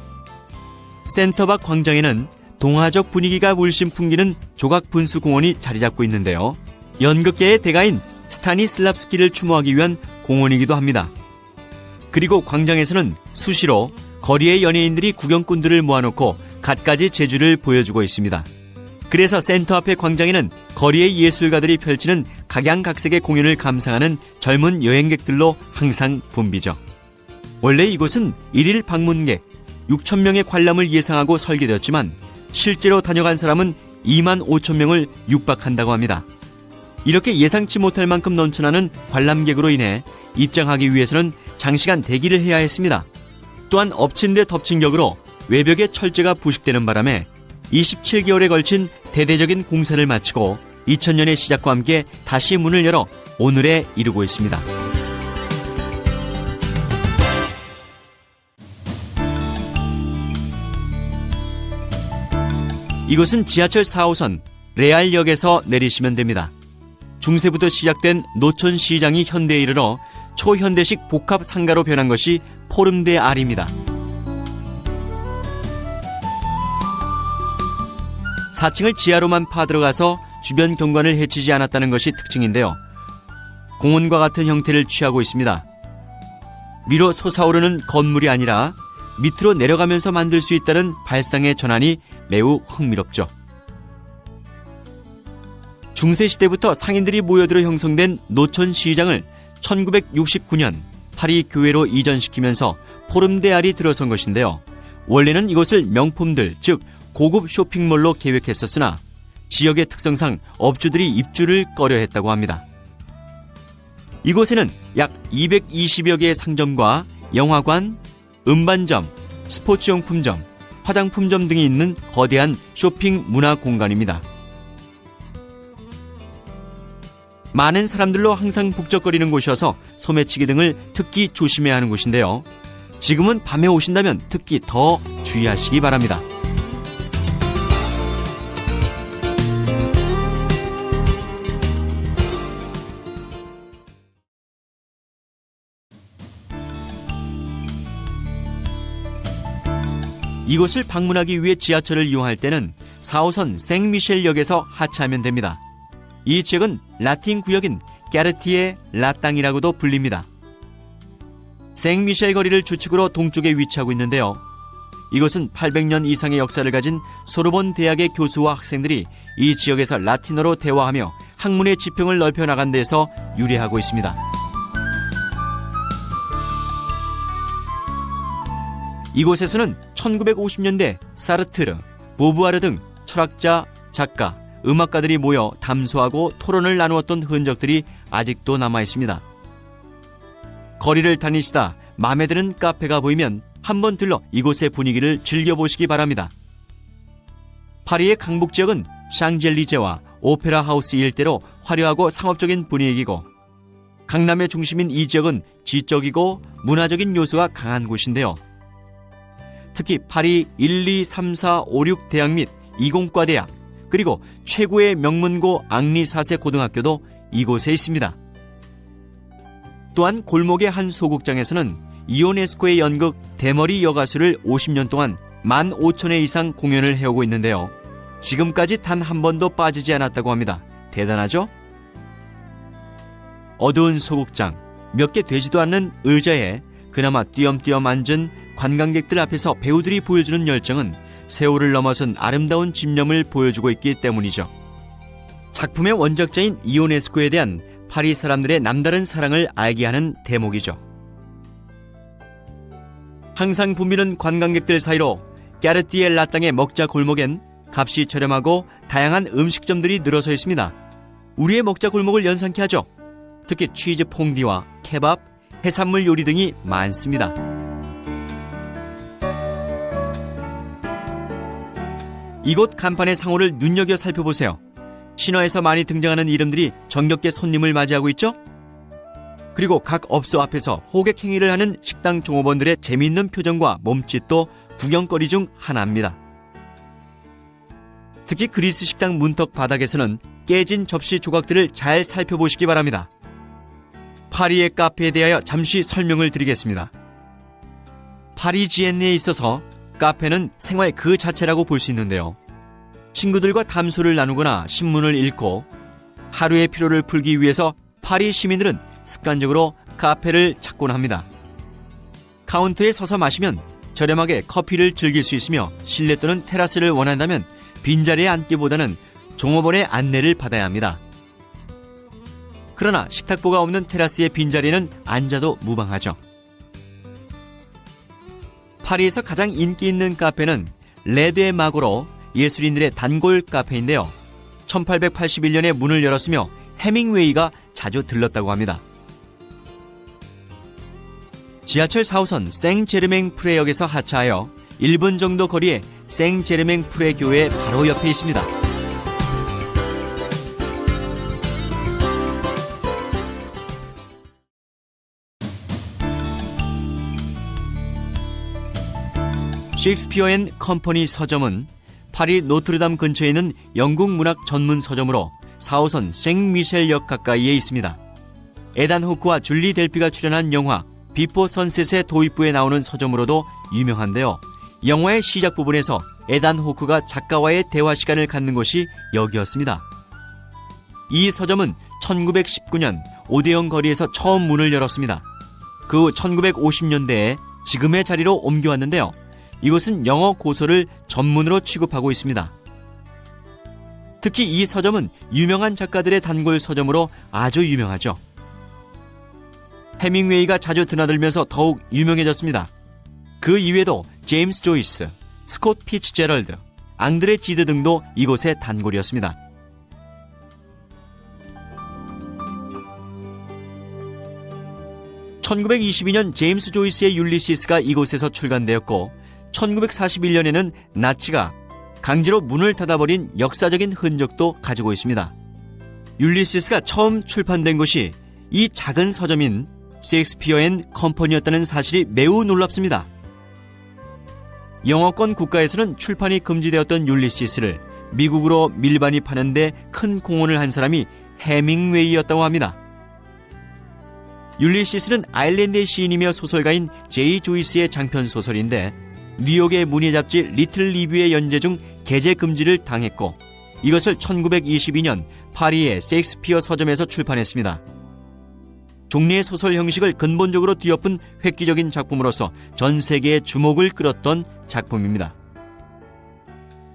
센터박 광장에는 동화적 분위기가 물씬 풍기는 조각 분수 공원이 자리 잡고 있는데요. 연극계의 대가인 스타니슬랍스키를 추모하기 위한 공원이기도 합니다. 그리고 광장에서는 수시로 거리의 연예인들이 구경꾼들을 모아놓고 갖가지 재주를 보여주고 있습니다. 그래서 센터 앞의 광장에는 거리의 예술가들이 펼치는 각양각색의 공연을 감상하는 젊은 여행객들로 항상 붐비죠. 원래 이곳은 1일 방문객 6,000명의 관람을 예상하고 설계되었지만 실제로 다녀간 사람은 2만 5천 명을 육박한다고 합니다. 이렇게 예상치 못할 만큼 넘쳐나는 관람객으로 인해 입장하기 위해서는 장시간 대기를 해야 했습니다. 또한 엎친 데 덮친 격으로 외벽의 철제가 부식되는 바람에 27개월에 걸친 대대적인 공사를 마치고 2000년의 시작과 함께 다시 문을 열어 오늘에 이르고 있습니다. 이곳은 지하철 4호선 레알역에서 내리시면 됩니다. 중세부터 시작된 노천 시장이 현대에 이르러 초현대식 복합 상가로 변한 것이 포름 데 알입니다. 4층을 지하로만 파들어가서 주변 경관을 해치지 않았다는 것이 특징인데요. 공원과 같은 형태를 취하고 있습니다. 위로 솟아오르는 건물이 아니라 밑으로 내려가면서 만들 수 있다는 발상의 전환이 매우 흥미롭죠. 중세시대부터 상인들이 모여들어 형성된 노천시장을 1969년 파리 교회로 이전시키면서 포름 데 알이 들어선 것인데요. 원래는 이곳을 명품들, 즉 고급 쇼핑몰로 계획했었으나 지역의 특성상 업주들이 입주를 꺼려했다고 합니다. 이곳에는 약 220여 개의 상점과 영화관, 음반점, 스포츠용품점, 화장품점 등이 있는 거대한 쇼핑 문화 공간입니다. 많은 사람들로 항상 북적거리는 곳이어서 소매치기 등을 특히 조심해야 하는 곳인데요. 지금은 밤에 오신다면 특히 더 주의하시기 바랍니다. 이곳을 방문하기 위해 지하철을 이용할 때는 4호선 생미셸역에서 하차하면 됩니다. 이 지역은 라틴 구역인 까르티에 라땅이라고도 불립니다. 생미셸 거리를 주축으로 동쪽에 위치하고 있는데요. 이곳은 800년 이상의 역사를 가진 소르본 대학의 교수와 학생들이 이 지역에서 라틴어로 대화하며 학문의 지평을 넓혀 나간 데에서 유래하고 있습니다. 이곳에서는 1950년대 사르트르, 보부아르 등 철학자, 작가, 음악가들이 모여 담소하고 토론을 나누었던 흔적들이 아직도 남아 있습니다. 거리를 다니시다 마음에 드는 카페가 보이면 한번 들러 이곳의 분위기를 즐겨보시기 바랍니다. 파리의 강북 지역은 샹젤리제와 오페라 하우스 일대로 화려하고 상업적인 분위기고, 강남의 중심인 이 지역은 지적이고 문화적인 요소가 강한 곳인데요. 특히 파리 1, 2, 3, 4, 5, 6 대학 및 이공과 대학, 그리고 최고의 명문고 앙리 4세 고등학교도 이곳에 있습니다. 또한 골목의 한 소극장에서는 이오네스코의 연극 대머리 여가수를 50년 동안 15,000회 이상 공연을 해오고 있는데요. 지금까지 단 한 번도 빠지지 않았다고 합니다. 대단하죠? 어두운 소극장, 몇 개 되지도 않는 의자에 그나마 띄엄띄엄 앉은 관광객들 앞에서 배우들이 보여주는 열정은 세월을 넘어선 아름다운 집념을 보여주고 있기 때문이죠. 작품의 원작자인 이오네스코에 대한 파리 사람들의 남다른 사랑을 알게 하는 대목이죠. 항상 붐비는 관광객들 사이로 까르띠에 라땅의 먹자 골목엔 값이 저렴하고 다양한 음식점들이 늘어서 있습니다. 우리의 먹자 골목을 연상케 하죠. 특히 치즈 퐁디와 케밥, 해산물 요리 등이 많습니다. 이곳 간판의 상호를 눈여겨 살펴보세요. 신화에서 많이 등장하는 이름들이 정겹게 손님을 맞이하고 있죠? 그리고 각 업소 앞에서 호객 행위를 하는 식당 종업원들의 재미있는 표정과 몸짓도 구경거리 중 하나입니다. 특히 그리스 식당 문턱 바닥에서는 깨진 접시 조각들을 잘 살펴보시기 바랍니다. 파리의 카페에 대하여 잠시 설명을 드리겠습니다. 파리지엔네에 있어서 카페는 생활 그 자체라고 볼 수 있는데요. 친구들과 담소를 나누거나 신문을 읽고 하루의 피로를 풀기 위해서 파리 시민들은 습관적으로 카페를 찾곤 합니다. 카운터에 서서 마시면 저렴하게 커피를 즐길 수 있으며 실내 또는 테라스를 원한다면 빈자리에 앉기보다는 종업원의 안내를 받아야 합니다. 그러나 식탁보가 없는 테라스의 빈자리는 앉아도 무방하죠. 파리에서 가장 인기 있는 카페는 레드의 마고로 예술인들의 단골 카페인데요. 1881년에 문을 열었으며 해밍웨이가 자주 들렀다고 합니다. 지하철 4호선 생제르맹프레역에서 하차하여 1분 정도 거리에 생제르맹프레 교회 바로 옆에 있습니다. 셰익스피어 앤 컴퍼니 서점은 파리 노트르담 근처에 있는 영국 문학 전문 서점으로 4호선 생미셸역 가까이에 있습니다. 에단 호크와 줄리 델피가 출연한 영화 비포 선셋의 도입부에 나오는 서점으로도 유명한데요. 영화의 시작 부분에서 에단 호크가 작가와의 대화 시간을 갖는 곳이 여기였습니다. 이 서점은 1919년 오데온 거리에서 처음 문을 열었습니다. 그 후 1950년대에 지금의 자리로 옮겨왔는데요. 이곳은 영어 고서를 전문으로 취급하고 있습니다. 특히 이 서점은 유명한 작가들의 단골 서점으로 아주 유명하죠. 해밍웨이가 자주 드나들면서 더욱 유명해졌습니다. 그 이외에도 제임스 조이스, 스콧 피츠제럴드, 앙드레 지드 등도 이곳의 단골이었습니다. (1922년) 제임스 조이스의 율리시스가 이곳에서 출간되었고 1941년에는 나치가 강제로 문을 닫아버린 역사적인 흔적도 가지고 있습니다. 율리시스가 처음 출판된 곳이 이 작은 서점인 셰익스피어 앤 컴퍼니였다는 사실이 매우 놀랍습니다. 영어권 국가에서는 출판이 금지되었던 율리시스를 미국으로 밀반입하는데 큰 공헌을 한 사람이 해밍웨이였다고 합니다. 율리시스는 아일랜드의 시인이며 소설가인 제이 조이스의 장편 소설인데 뉴욕의 문예 잡지 리틀 리뷰의 연재 중 게재 금지를 당했고 이것을 1922년 파리의 셰익스피어 서점에서 출판했습니다. 종래의 소설 형식을 근본적으로 뒤엎은 획기적인 작품으로서 전 세계의 주목을 끌었던 작품입니다.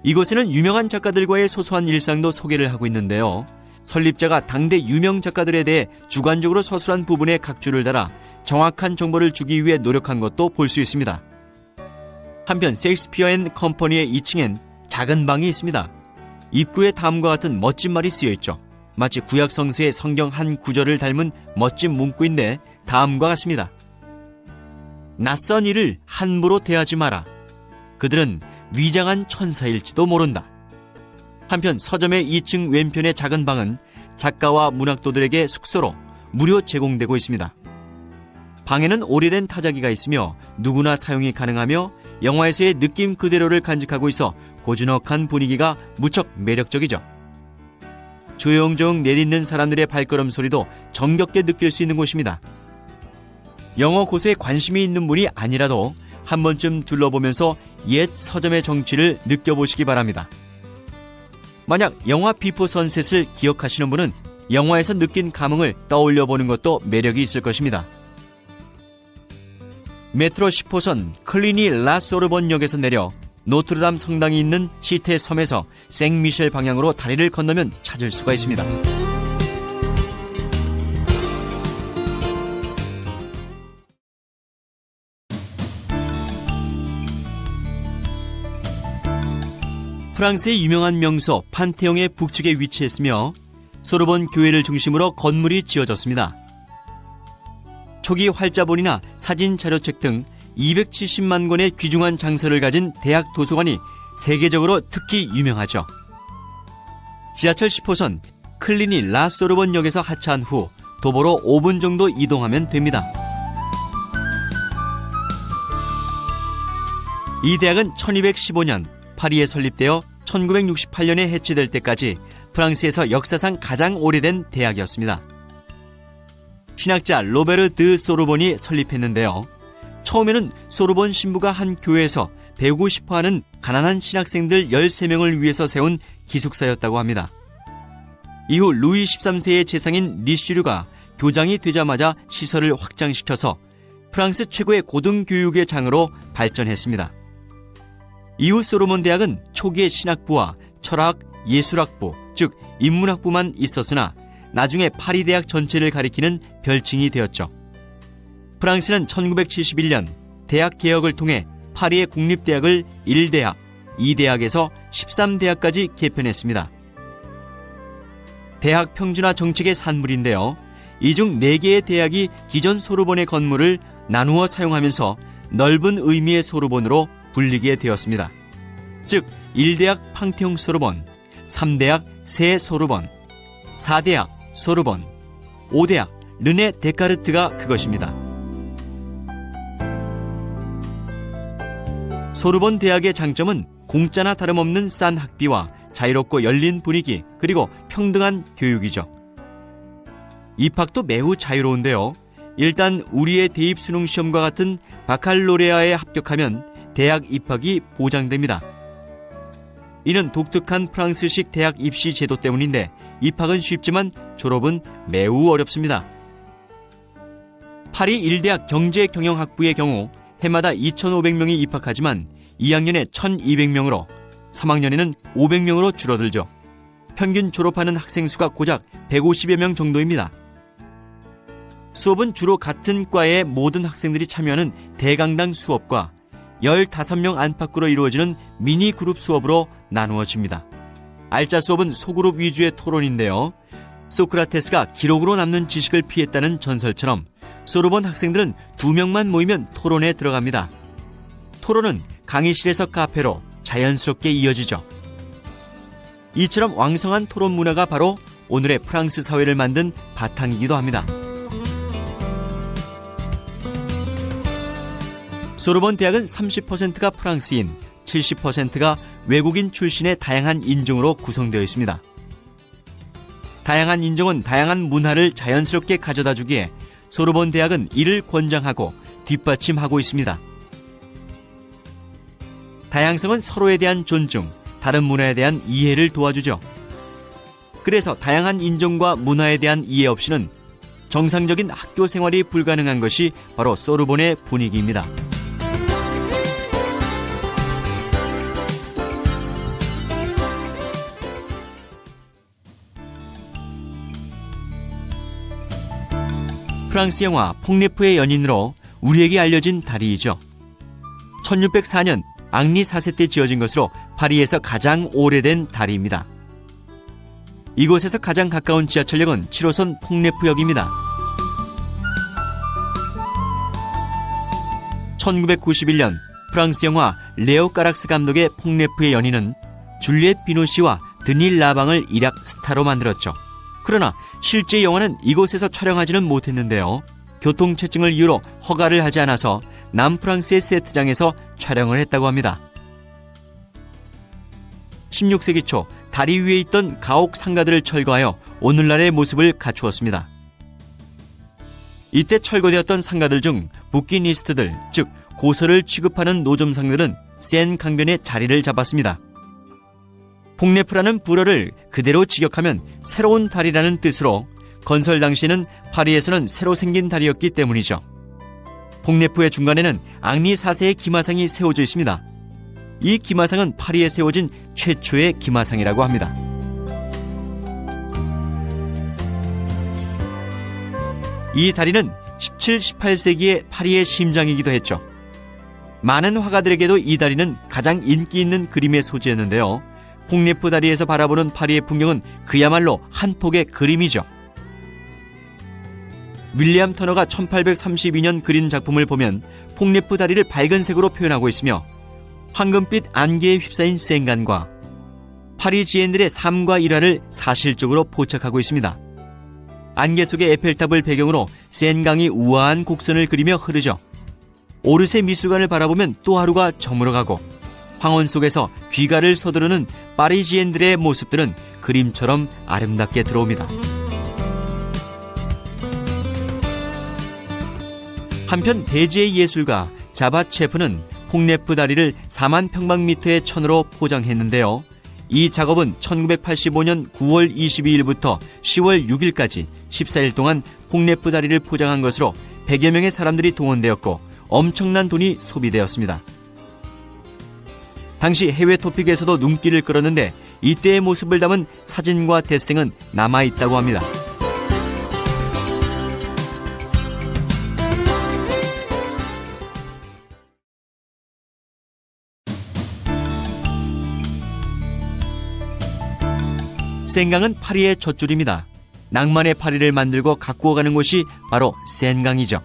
이곳에는 유명한 작가들과의 소소한 일상도 소개를 하고 있는데요. 설립자가 당대 유명 작가들에 대해 주관적으로 서술한 부분에 각주를 달아 정확한 정보를 주기 위해 노력한 것도 볼 수 있습니다. 한편 셰익스피어 앤 컴퍼니의 2층엔 작은 방이 있습니다. 입구에 다음과 같은 멋진 말이 쓰여있죠. 마치 구약 성서의 성경 한 구절을 닮은 멋진 문구인데 다음과 같습니다. 낯선 이를 함부로 대하지 마라. 그들은 위장한 천사일지도 모른다. 한편 서점의 2층 왼편의 작은 방은 작가와 문학도들에게 숙소로 무료 제공되고 있습니다. 방에는 오래된 타자기가 있으며 누구나 사용이 가능하며 영화에서의 느낌 그대로를 간직하고 있어 고즈넉한 분위기가 무척 매력적이죠. 조용조용 내딛는 사람들의 발걸음 소리도 정겹게 느낄 수 있는 곳입니다. 영어 고서에 관심이 있는 분이 아니라도 한 번쯤 둘러보면서 옛 서점의 정취를 느껴보시기 바랍니다. 만약 영화 비포 선셋을 기억하시는 분은 영화에서 느낀 감흥을 떠올려보는 것도 매력이 있을 것입니다. 메트로 10호선 클리니 라소르본역에서 내려 노트르담 성당이 있는 시테 섬에서 생미셸 방향으로 다리를 건너면 찾을 수가 있습니다. 프랑스의 유명한 명소 판테옹의 북측에 위치했으며 소르본 교회를 중심으로 건물이 지어졌습니다. 초기 활자본이나 사진 자료책 등 270만 권의 귀중한 장서를 가진 대학 도서관이 세계적으로 특히 유명하죠. 지하철 10호선 클리니 라소르본역에서 하차한 후 도보로 5분 정도 이동하면 됩니다. 이 대학은 1215년 파리에 설립되어 1968년에 해체될 때까지 프랑스에서 역사상 가장 오래된 대학이었습니다. 신학자 로베르 드 소르본이 설립했는데요. 처음에는 소르본 신부가 한 교회에서 배우고 싶어하는 가난한 신학생들 13명을 위해서 세운 기숙사였다고 합니다. 이후 루이 13세의 재상인 리슈르가 교장이 되자마자 시설을 확장시켜서 프랑스 최고의 고등교육의 장으로 발전했습니다. 이후 소르본 대학은 초기에 신학부와 철학, 예술학부, 즉 인문학부만 있었으나 나중에 파리 대학 전체를 가리키는 별칭이 되었죠. 프랑스는 1971년 대학 개혁을 통해 파리의 국립대학을 1대학, 2대학에서 13대학까지 개편했습니다. 대학 평준화 정책의 산물인데요. 이 중 4개의 대학이 기존 소르본의 건물을 나누어 사용하면서 넓은 의미의 소르본으로 불리게 되었습니다. 즉 1대학 팡테옹 소르본, 3대학 새 소르본, 4대학 소르본, 5대학 르네 데카르트가 그것입니다. 소르본 대학의 장점은 공짜나 다름없는 싼 학비와 자유롭고 열린 분위기, 그리고 평등한 교육이죠. 입학도 매우 자유로운데요. 일단 우리의 대입 수능 시험과 같은 바칼로레아에 합격하면 대학 입학이 보장됩니다. 이는 독특한 프랑스식 대학 입시 제도 때문인데 입학은 쉽지만 졸업은 매우 어렵습니다. 파리 1대학 경제경영학부의 경우 해마다 2,500명이 입학하지만 2학년에 1,200명으로 3학년에는 500명으로 줄어들죠. 평균 졸업하는 학생 수가 고작 150여 명 정도입니다. 수업은 주로 같은 과의 모든 학생들이 참여하는 대강당 수업과 15명 안팎으로 이루어지는 미니 그룹 수업으로 나누어집니다. 알짜 수업은 소그룹 위주의 토론인데요. 소크라테스가 기록으로 남는 지식을 피했다는 전설처럼 소르본 학생들은 2명만 모이면 토론에 들어갑니다. 토론은 강의실에서 카페로 자연스럽게 이어지죠. 이처럼 왕성한 토론 문화가 바로 오늘의 프랑스 사회를 만든 바탕이기도 합니다. 소르본 대학은 30%가 프랑스인, 70%가 외국인 출신의 다양한 인종으로 구성되어 있습니다. 다양한 인종은 다양한 문화를 자연스럽게 가져다 주기에 소르본 대학은 이를 권장하고 뒷받침하고 있습니다. 다양성은 서로에 대한 존중, 다른 문화에 대한 이해를 도와주죠. 그래서 다양한 인종과 문화에 대한 이해 없이는 정상적인 학교 생활이 불가능한 것이 바로 소르본의 분위기입니다. 프랑스 영화 퐁네프의 연인으로 우리에게 알려진 다리이죠. 1604년 앙리 4세 때 지어진 것으로 파리에서 가장 오래된 다리입니다. 이곳에서 가장 가까운 지하철역은 7호선 퐁네프역입니다. 1991년 프랑스 영화 레오 까락스 감독의 퐁네프의 연인은 줄리엣 비노시와 드닐 라방을 일약 스타로 만들었죠. 그러나 실제 영화는 이곳에서 촬영하지는 못했는데요. 교통체증을 이유로 허가를 하지 않아서 남프랑스의 세트장에서 촬영을 했다고 합니다. 16세기 초 다리 위에 있던 가옥 상가들을 철거하여 오늘날의 모습을 갖추었습니다. 이때 철거되었던 상가들 중 부키니스트들, 즉 고서를 취급하는 노점상들은 센 강변에 자리를 잡았습니다. 퐁네프라는 불어를 그대로 직역하면 새로운 다리라는 뜻으로 건설 당시에는 파리에서는 새로 생긴 다리였기 때문이죠. 퐁네프의 중간에는 앙리 4세의 기마상이 세워져 있습니다. 이 기마상은 파리에 세워진 최초의 기마상이라고 합니다. 이 다리는 17, 18세기의 파리의 심장이기도 했죠. 많은 화가들에게도 이 다리는 가장 인기 있는 그림의 소재였는데요. 퐁네프 다리에서 바라보는 파리의 풍경은 그야말로 한 폭의 그림이죠. 윌리엄 터너가 1832년 그린 작품을 보면 퐁네프 다리를 밝은 색으로 표현하고 있으며 황금빛 안개에 휩싸인 센간과 파리지엔들의 삶과 일화를 사실적으로 포착하고 있습니다. 안개 속의 에펠탑을 배경으로 센강이 우아한 곡선을 그리며 흐르죠. 오르세 미술관을 바라보면 또 하루가 저물어가고 황혼 속에서 귀가를 서두르는 파리지엔들의 모습들은 그림처럼 아름답게 들어옵니다. 한편 대지의 예술가 자바체프는 폭네프 다리를 4만 평방미터의 천으로 포장했는데요. 이 작업은 1985년 9월 22일부터 10월 6일까지 14일 동안 폭네프 다리를 포장한 것으로 100여 명의 사람들이 동원되었고 엄청난 돈이 소비되었습니다. 당시 해외 토픽에서도 눈길을 끌었는데 이때의 모습을 담은 사진과 대생은 남아있다고 합니다. 센강은 파리의 젖줄입니다. 낭만의 파리를 만들고 가꾸어 가는 곳이 바로 센강이죠.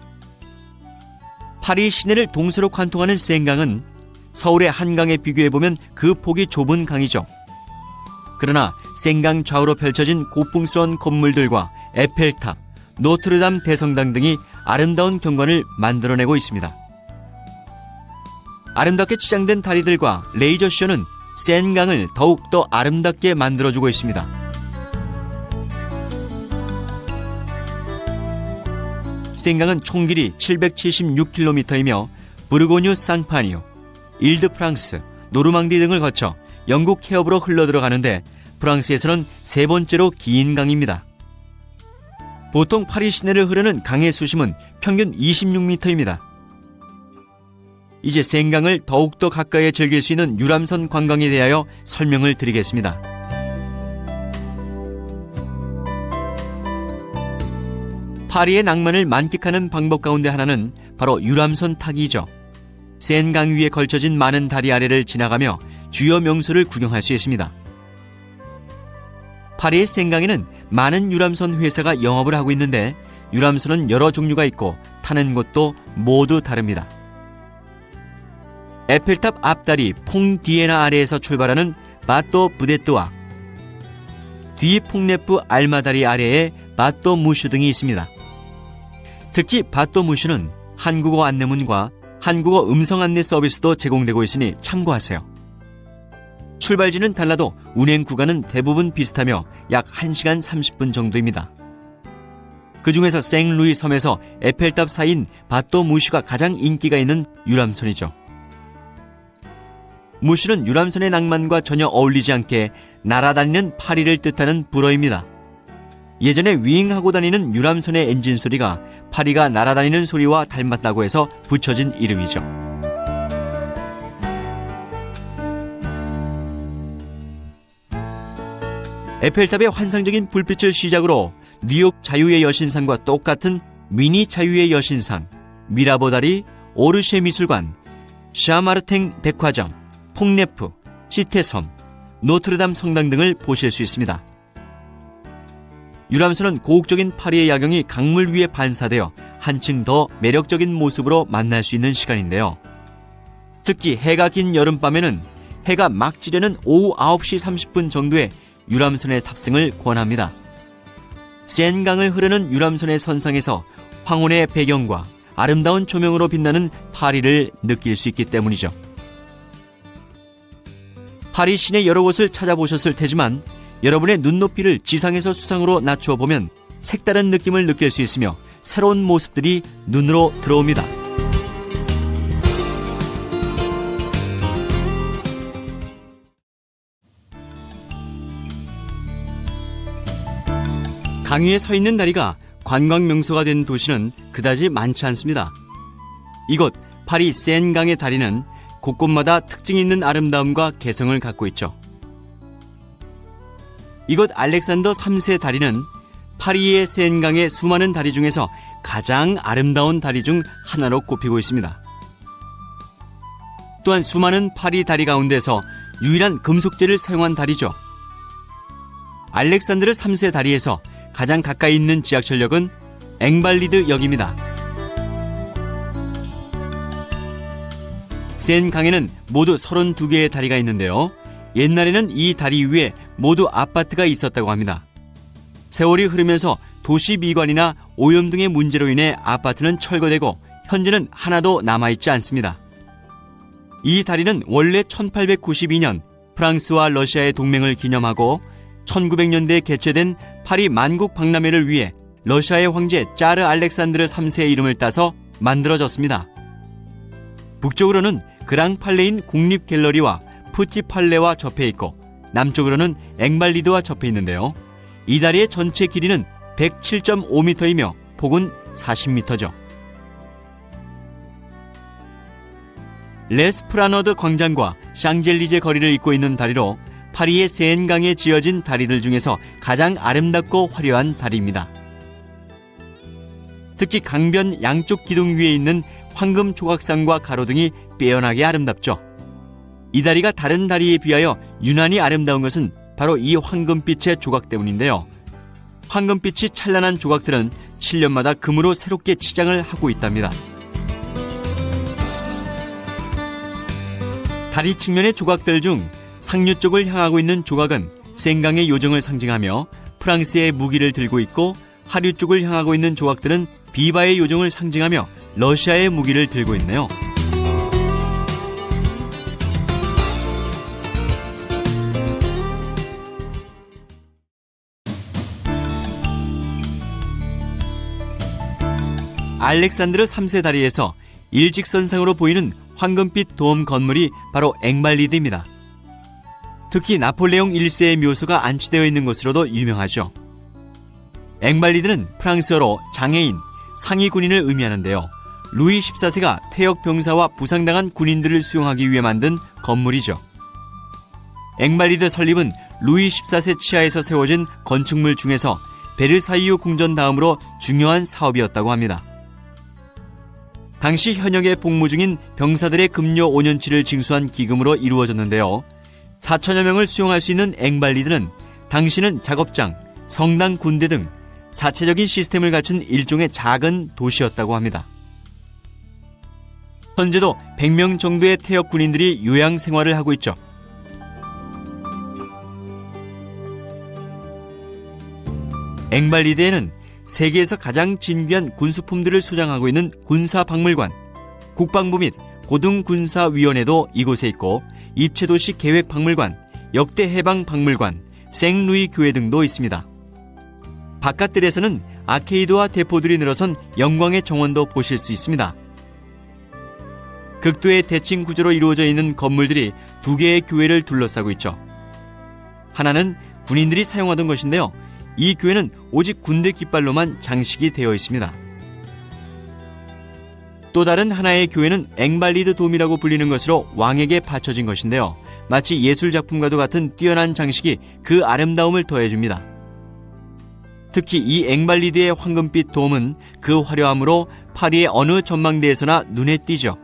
파리 시내를 동서로 관통하는 센강은 서울의 한강에 비교해보면 그 폭이 좁은 강이죠. 그러나 센강 좌우로 펼쳐진 고풍스러운 건물들과 에펠탑, 노트르담 대성당 등이 아름다운 경관을 만들어내고 있습니다. 아름답게 치장된 다리들과 레이저쇼는 센강을 더욱더 아름답게 만들어주고 있습니다. 센강은 총 길이 776km이며 부르고뉴 상파니오, 일드프랑스, 노르망디 등을 거쳐 영국 해협으로 흘러들어가는데 프랑스에서는 세 번째로 긴 강입니다. 보통 파리 시내를 흐르는 강의 수심은 평균 26m입니다. 이제 센강을 더욱더 가까이 즐길 수 있는 유람선 관광에 대하여 설명을 드리겠습니다. 파리의 낭만을 만끽하는 방법 가운데 하나는 바로 유람선 타기이죠. 센강 위에 걸쳐진 많은 다리 아래를 지나가며 주요 명소를 구경할 수 있습니다. 파리의 센강에는 많은 유람선 회사가 영업을 하고 있는데 유람선은 여러 종류가 있고 타는 곳도 모두 다릅니다. 에펠탑 앞다리 퐁 디에나 아래에서 출발하는 바또 브데뜨와 뒤 폭네프 알마다리 아래에 바또 무슈 등이 있습니다. 특히 바또 무슈는 한국어 안내문과 한국어 음성 안내 서비스도 제공되고 있으니 참고하세요. 출발지는 달라도 운행 구간은 대부분 비슷하며 약 1시간 30분 정도입니다. 그 중에서 생루이 섬에서 에펠탑 사이인 바또 무슈가 가장 인기가 있는 유람선이죠. 무슈는 유람선의 낭만과 전혀 어울리지 않게 날아다니는 파리를 뜻하는 불어입니다. 예전에 윙하고 다니는 유람선의 엔진 소리가 파리가 날아다니는 소리와 닮았다고 해서 붙여진 이름이죠. 에펠탑의 환상적인 불빛을 시작으로 뉴욕 자유의 여신상과 똑같은 미니 자유의 여신상, 미라보다리, 오르쉐 미술관, 샤마르탱 백화점, 폭네프, 시테섬, 노트르담 성당 등을 보실 수 있습니다. 유람선은 고혹적인 파리의 야경이 강물 위에 반사되어 한층 더 매력적인 모습으로 만날 수 있는 시간인데요. 특히 해가 긴 여름밤에는 해가 막 지려는 오후 9시 30분 정도에 유람선의 탑승을 권합니다. 센강을 흐르는 유람선의 선상에서 황혼의 배경과 아름다운 조명으로 빛나는 파리를 느낄 수 있기 때문이죠. 파리 시내 여러 곳을 찾아보셨을 테지만 여러분의 눈높이를 지상에서 수상으로 낮추어 보면 색다른 느낌을 느낄 수 있으며 새로운 모습들이 눈으로 들어옵니다. 강 위에 서 있는 다리가 관광 명소가 된 도시는 그다지 많지 않습니다. 이곳 파리 센강의 다리는 곳곳마다 특징 있는 아름다움과 개성을 갖고 있죠. 이곳 알렉산더 3세 다리는 파리의 센강의 수많은 다리 중에서 가장 아름다운 다리 중 하나로 꼽히고 있습니다. 또한 수많은 파리 다리 가운데서 유일한 금속재를 사용한 다리죠. 알렉산드르 3세 다리에서 가장 가까이 있는 지하철역은 앵발리드 역입니다. 센강에는 모두 32개의 다리가 있는데요. 옛날에는 이 다리 위에 모두 아파트가 있었다고 합니다. 세월이 흐르면서 도시 미관이나 오염 등의 문제로 인해 아파트는 철거되고 현재는 하나도 남아있지 않습니다. 이 다리는 원래 1892년 프랑스와 러시아의 동맹을 기념하고 1900년대에 개최된 파리 만국 박람회를 위해 러시아의 황제 짜르 알렉산드르 3세의 이름을 따서 만들어졌습니다. 북쪽으로는 그랑팔레인 국립갤러리와 푸티팔레와 접해 있고 남쪽으로는 앵발리드와 접해 있는데요. 이 다리의 전체 길이는 107.5m이며 폭은 40m죠. 레스프라너드 광장과 샹젤리제 거리를 잇고 있는 다리로 파리의 세인강에 지어진 다리들 중에서 가장 아름답고 화려한 다리입니다. 특히 강변 양쪽 기둥 위에 있는 황금 조각상과 가로등이 빼어나게 아름답죠. 이 다리가 다른 다리에 비하여 유난히 아름다운 것은 바로 이 황금빛의 조각 때문인데요. 황금빛이 찬란한 조각들은 7년마다 금으로 새롭게 치장을 하고 있답니다. 다리 측면의 조각들 중 상류 쪽을 향하고 있는 조각은 생강의 요정을 상징하며 프랑스의 무기를 들고 있고, 하류 쪽을 향하고 있는 조각들은 비바의 요정을 상징하며 러시아의 무기를 들고 있네요. 알렉산드르 3세 다리에서 일직선상으로 보이는 황금빛 도움 건물이 바로 앵발리드입니다. 특히 나폴레옹 1세의 묘소가 안치되어 있는 것으로도 유명하죠. 앵발리드는 프랑스어로 장애인, 상위 군인을 의미하는데요. 루이 14세가 퇴역 병사와 부상당한 군인들을 수용하기 위해 만든 건물이죠. 앵발리드 설립은 루이 14세 치하에서 세워진 건축물 중에서 베르사유 궁전 다음으로 중요한 사업이었다고 합니다. 당시 현역에 복무 중인 병사들의 급료 5년치를 징수한 기금으로 이루어졌는데요. 4천여 명을 수용할 수 있는 앵발리드는 당시는 작업장, 성당, 군대 등 자체적인 시스템을 갖춘 일종의 작은 도시였다고 합니다. 현재도 100명 정도의 퇴역 군인들이 요양 생활을 하고 있죠. 앵발리드에는 세계에서 가장 진귀한 군수품들을 소장하고 있는 군사박물관, 국방부 및 고등군사위원회도 이곳에 있고, 입체도시 계획박물관, 역대 해방박물관, 생루이 교회 등도 있습니다. 바깥들에서는 아케이드와 대포들이 늘어선 영광의 정원도 보실 수 있습니다. 극도의 대칭 구조로 이루어져 있는 건물들이 두 개의 교회를 둘러싸고 있죠. 하나는 군인들이 사용하던 것인데요. 이 교회는 오직 군대 깃발로만 장식이 되어 있습니다. 또 다른 하나의 교회는 앵발리드 돔이라고 불리는 것으로 왕에게 바쳐진 것인데요. 마치 예술작품과도 같은 뛰어난 장식이 그 아름다움을 더해줍니다. 특히 이 앵발리드의 황금빛 돔은 그 화려함으로 파리의 어느 전망대에서나 눈에 띄죠.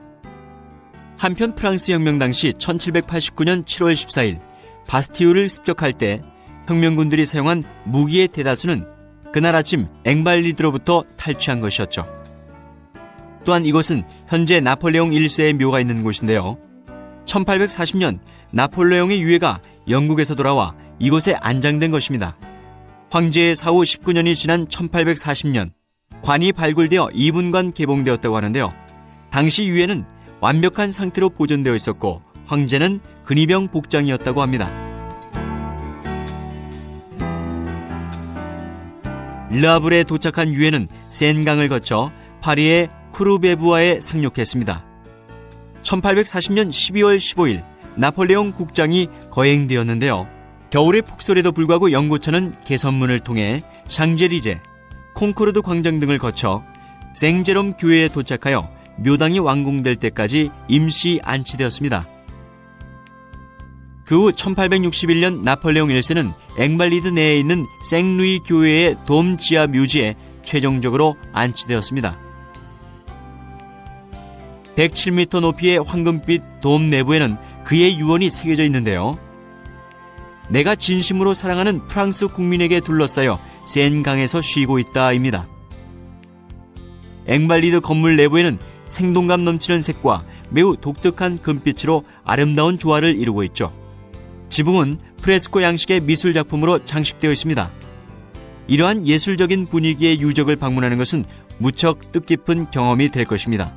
한편 프랑스 혁명 당시 1789년 7월 14일 바스티유를 습격할 때 혁명군들이 사용한 무기의 대다수는 그날 아침 앵발리드로부터 탈취한 것이었죠. 또한 이곳은 현재 나폴레옹 1세의 묘가 있는 곳인데요. 1840년 나폴레옹의 유해가 영국에서 돌아와 이곳에 안장된 것입니다. 황제의 사후 19년이 지난 1840년 관이 발굴되어 이분관 개봉되었다고 하는데요. 당시 유해는 완벽한 상태로 보존되어 있었고 황제는 근위병 복장이었다고 합니다. 르하브르에 도착한 유해는 센강을 거쳐 파리의 크루베부아에 상륙했습니다. 1840년 12월 15일 나폴레옹 국장이 거행되었는데요. 겨울의 폭설에도 불구하고 연고차는 개선문을 통해 샹젤리제, 콩코르드 광장 등을 거쳐 생제롬 교회에 도착하여 묘당이 완공될 때까지 임시 안치되었습니다. 그 후 1861년 나폴레옹 1세는 앵발리드 내에 있는 생루이 교회의 돔 지하 묘지에 최종적으로 안치되었습니다. 107m 높이의 황금빛 돔 내부에는 그의 유언이 새겨져 있는데요. 내가 진심으로 사랑하는 프랑스 국민에게 둘러싸여 센강에서 쉬고 있다입니다. 앵발리드 건물 내부에는 생동감 넘치는 색과 매우 독특한 금빛으로 아름다운 조화를 이루고 있죠. 지붕은 프레스코 양식의 미술 작품으로 장식되어 있습니다. 이러한 예술적인 분위기의 유적을 방문하는 것은 무척 뜻깊은 경험이 될 것입니다.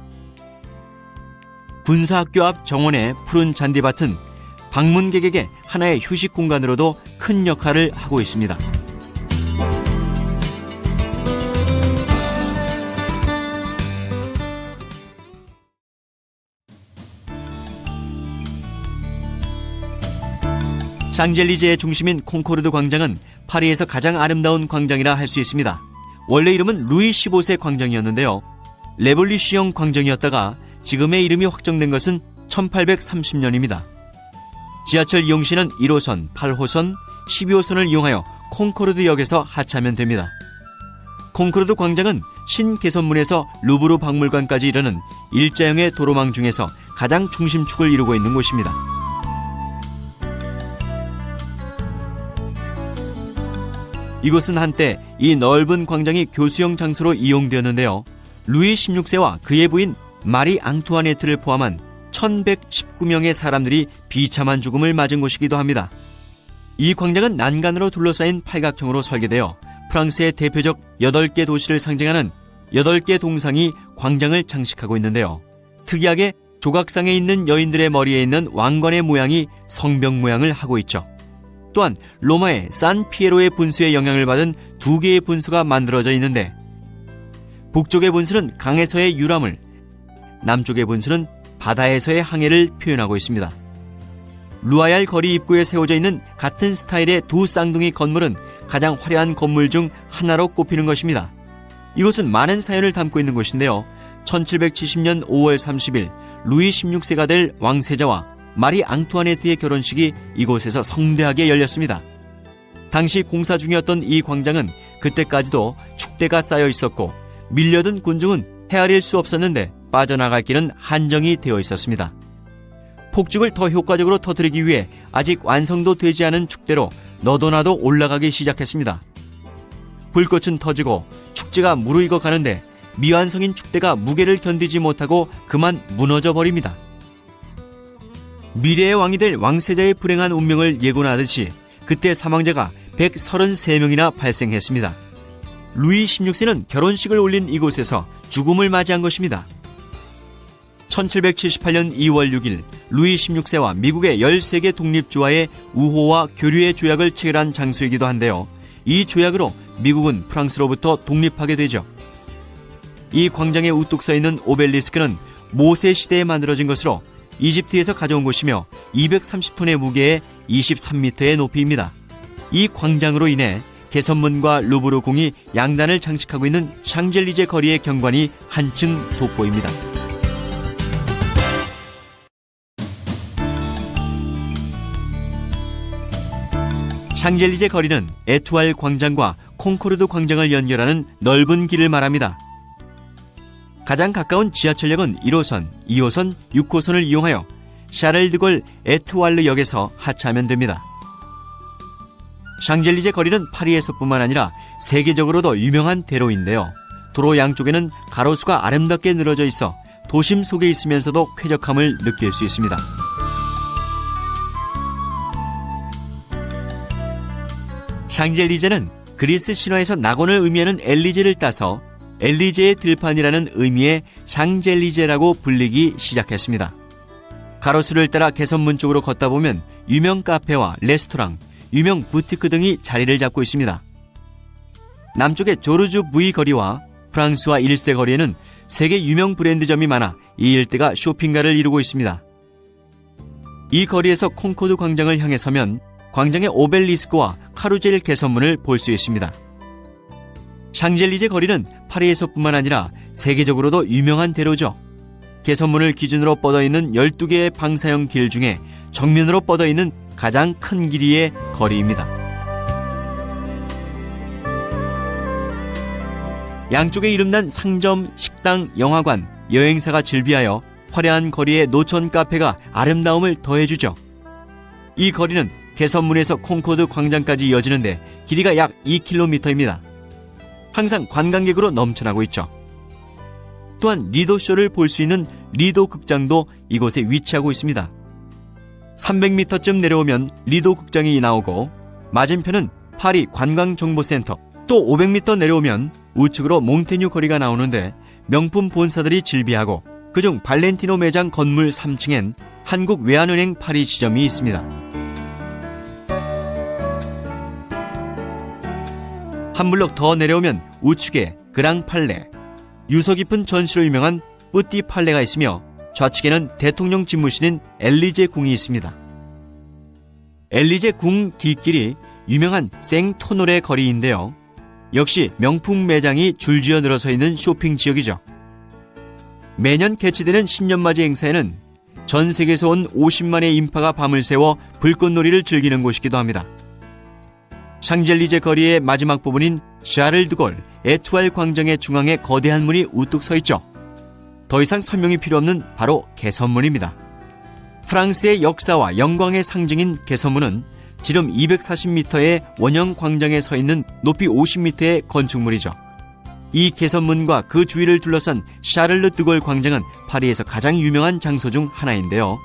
군사학교 앞 정원의 푸른 잔디밭은 방문객에게 하나의 휴식 공간으로도 큰 역할을 하고 있습니다. 샹젤리제의 중심인 콩코르드 광장은 파리에서 가장 아름다운 광장이라 할 수 있습니다. 원래 이름은 루이 15세 광장이었는데요. 레볼루시옹 광장이었다가 지금의 이름이 확정된 것은 1830년입니다. 지하철 이용 시는 1호선, 8호선, 12호선을 이용하여 콩코르드역에서 하차하면 됩니다. 콩코르드 광장은 신개선문에서 루브르 박물관까지 이르는 일자형의 도로망 중에서 가장 중심축을 이루고 있는 곳입니다. 이곳은 한때 이 넓은 광장이 교수형 장소로 이용되었는데요. 루이 16세와 그의 부인 마리 앙투아네트를 포함한 1119명의 사람들이 비참한 죽음을 맞은 곳이기도 합니다. 이 광장은 난간으로 둘러싸인 팔각형으로 설계되어 프랑스의 대표적 8개 도시를 상징하는 8개 동상이 광장을 장식하고 있는데요. 특이하게 조각상에 있는 여인들의 머리에 있는 왕관의 모양이 성병 모양을 하고 있죠. 또한 로마의 산 피에로의 분수의 영향을 받은 2개의 분수가 만들어져 있는데 북쪽의 분수는 강에서의 유람을, 남쪽의 분수는 바다에서의 항해를 표현하고 있습니다. 루아얄 거리 입구에 세워져 있는 같은 스타일의 두 쌍둥이 건물은 가장 화려한 건물 중 하나로 꼽히는 것입니다. 이곳은 많은 사연을 담고 있는 곳인데요. 1770년 5월 30일 루이 16세가 될 왕세자와 마리 앙투아네트의 결혼식이 이곳에서 성대하게 열렸습니다. 당시 공사 중이었던 이 광장은 그때까지도 축대가 쌓여 있었고 밀려든 군중은 헤아릴 수 없었는데 빠져나갈 길은 한정이 되어 있었습니다. 폭죽을 더 효과적으로 터뜨리기 위해 아직 완성도 되지 않은 축대로 너도나도 올라가기 시작했습니다. 불꽃은 터지고 축제가 무르익어 가는데 미완성인 축대가 무게를 견디지 못하고 그만 무너져 버립니다. 미래의 왕이 될 왕세자의 불행한 운명을 예고하듯이 그때 사망자가 133명이나 발생했습니다. 루이 16세는 결혼식을 올린 이곳에서 죽음을 맞이한 것입니다. 1778년 2월 6일 루이 16세와 미국의 13개 독립주와의 우호와 교류의 조약을 체결한 장소이기도 한데요. 이 조약으로 미국은 프랑스로부터 독립하게 되죠. 이 광장에 우뚝 서 있는 오벨리스크는 모세 시대에 만들어진 것으로 이집트에서 가져온 것이며 230톤의 무게에 23m의 높이입니다. 이 광장으로 인해 개선문과 루브르 궁이 양단을 장식하고 있는 샹젤리제 거리의 경관이 한층 돋보입니다. 샹젤리제 거리는 에투알 광장과 콩코르드 광장을 연결하는 넓은 길을 말합니다. 가장 가까운 지하철역은 1호선, 2호선, 6호선을 이용하여 샤를드골 에투알르 역에서 하차하면 됩니다. 샹젤리제 거리는 파리에서뿐만 아니라 세계적으로도 유명한 대로인데요. 도로 양쪽에는 가로수가 아름답게 늘어져 있어 도심 속에 있으면서도 쾌적함을 느낄 수 있습니다. 샹젤리제는 그리스 신화에서 낙원을 의미하는 엘리제를 따서 엘리제의 들판이라는 의미의 샹젤리제라고 불리기 시작했습니다. 가로수를 따라 개선문 쪽으로 걷다 보면 유명 카페와 레스토랑, 유명 부티크 등이 자리를 잡고 있습니다. 남쪽의 조르주 부이 거리와 프랑스와 1세 거리에는 세계 유명 브랜드점이 많아 이 일대가 쇼핑가를 이루고 있습니다. 이 거리에서 콩코드 광장을 향해 서면 광장의 오벨리스크와 카루젤 개선문을 볼 수 있습니다. 샹젤리제 거리는 파리에서뿐만 아니라 세계적으로도 유명한 대로죠. 개선문을 기준으로 뻗어있는 12개의 방사형 길 중에 정면으로 뻗어있는 가장 큰 길이의 거리입니다. 양쪽에 이름난 상점, 식당, 영화관, 여행사가 즐비하여 화려한 거리의 노천 카페가 아름다움을 더해주죠. 이 거리는 개선문에서 콩코드 광장까지 이어지는데 길이가 약 2km입니다. 항상 관광객으로 넘쳐나고 있죠. 또한 리도쇼를 볼 수 있는 리도 극장도 이곳에 위치하고 있습니다. 300m쯤 내려오면 리도 극장이 나오고 맞은편은 파리 관광정보센터, 또 500m 내려오면 우측으로 몽테뉴 거리가 나오는데 명품 본사들이 즐비하고 그중 발렌티노 매장 건물 3층엔 한국 외환은행 파리 지점이 있습니다. 한 블록 더 내려오면 우측에 그랑팔레, 유서 깊은 전시로 유명한 뿌띠 팔레가 있으며 좌측에는 대통령 집무실인 엘리제 궁이 있습니다. 엘리제 궁 뒷길이 유명한 생토노레 거리인데요. 역시 명품 매장이 줄지어 늘어서 있는 쇼핑 지역이죠. 매년 개최되는 신년맞이 행사에는 전 세계에서 온 50만의 인파가 밤을 새워 불꽃놀이를 즐기는 곳이기도 합니다. 샹젤리제 거리의 마지막 부분인 샤를 드골 에투알 광장의 중앙에 거대한 문이 우뚝 서 있죠. 더 이상 설명이 필요 없는 바로 개선문입니다. 프랑스의 역사와 영광의 상징인 개선문은 지름 240m의 원형 광장에 서 있는 높이 50m의 건축물이죠. 이 개선문과 그 주위를 둘러싼 샤를르 드골 광장은 파리에서 가장 유명한 장소 중 하나인데요.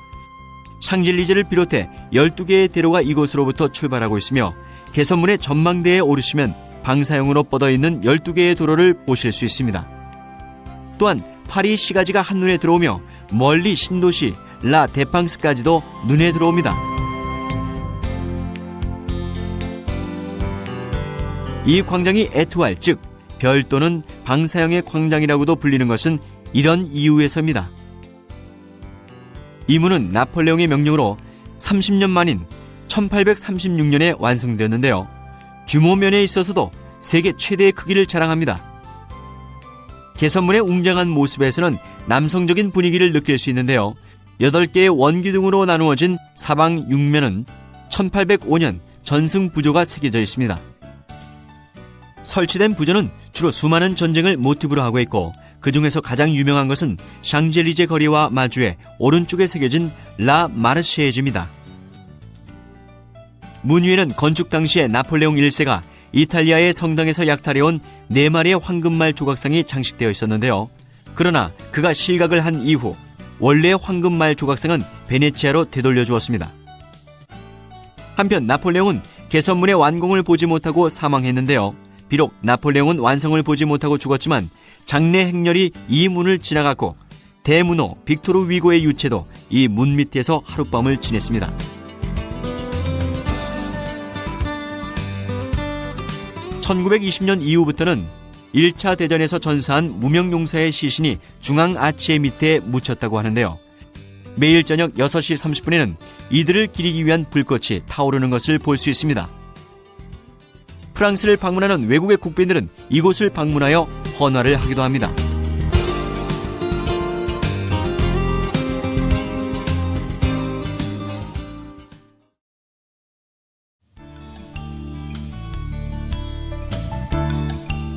샹젤리제를 비롯해 12개의 대로가 이곳으로부터 출발하고 있으며 개선문의 전망대에 오르시면 방사형으로 뻗어있는 12개의 도로를 보실 수 있습니다. 또한 파리 시가지가 한눈에 들어오며 멀리 신도시 라 데팡스까지도 눈에 들어옵니다. 이 광장이 에투알, 즉 별 또는 방사형의 광장이라고도 불리는 것은 이런 이유에서입니다. 이 문은 나폴레옹의 명령으로 30년 만인 1836년에 완성되었는데요. 규모면에 있어서도 세계 최대의 크기를 자랑합니다. 개선문의 웅장한 모습에서는 남성적인 분위기를 느낄 수 있는데요. 8개의 원기둥으로 나누어진 사방 6면은 1805년 전승 부조가 새겨져 있습니다. 설치된 부조는 주로 수많은 전쟁을 모티브로 하고 있고 그 중에서 가장 유명한 것은 샹젤리제 거리와 마주에 오른쪽에 새겨진 라 마르쉐즈입니다. 문 위에는 건축 당시에 나폴레옹 1세가 이탈리아의 성당에서 약탈해온 4마리의 황금말 조각상이 장식되어 있었는데요. 그러나 그가 실각을 한 이후 원래의 황금말 조각상은 베네치아로 되돌려 주었습니다. 한편 나폴레옹은 개선문의 완공을 보지 못하고 사망했는데요. 비록 나폴레옹은 완성을 보지 못하고 죽었지만 장례 행렬이 이 문을 지나갔고 대문호 빅토르 위고의 유체도 이 문 밑에서 하룻밤을 지냈습니다. (1920년) 이후부터는 1차 대전에서 전사한 무명용사의 시신이 중앙 아치의 밑에 묻혔다고 하는데요. 매일 저녁 6시 30분에는 이들을 기리기 위한 불꽃이 타오르는 것을 볼 수 있습니다. 프랑스를 방문하는 외국의 국빈들은 이곳을 방문하여 헌화를 하기도 합니다.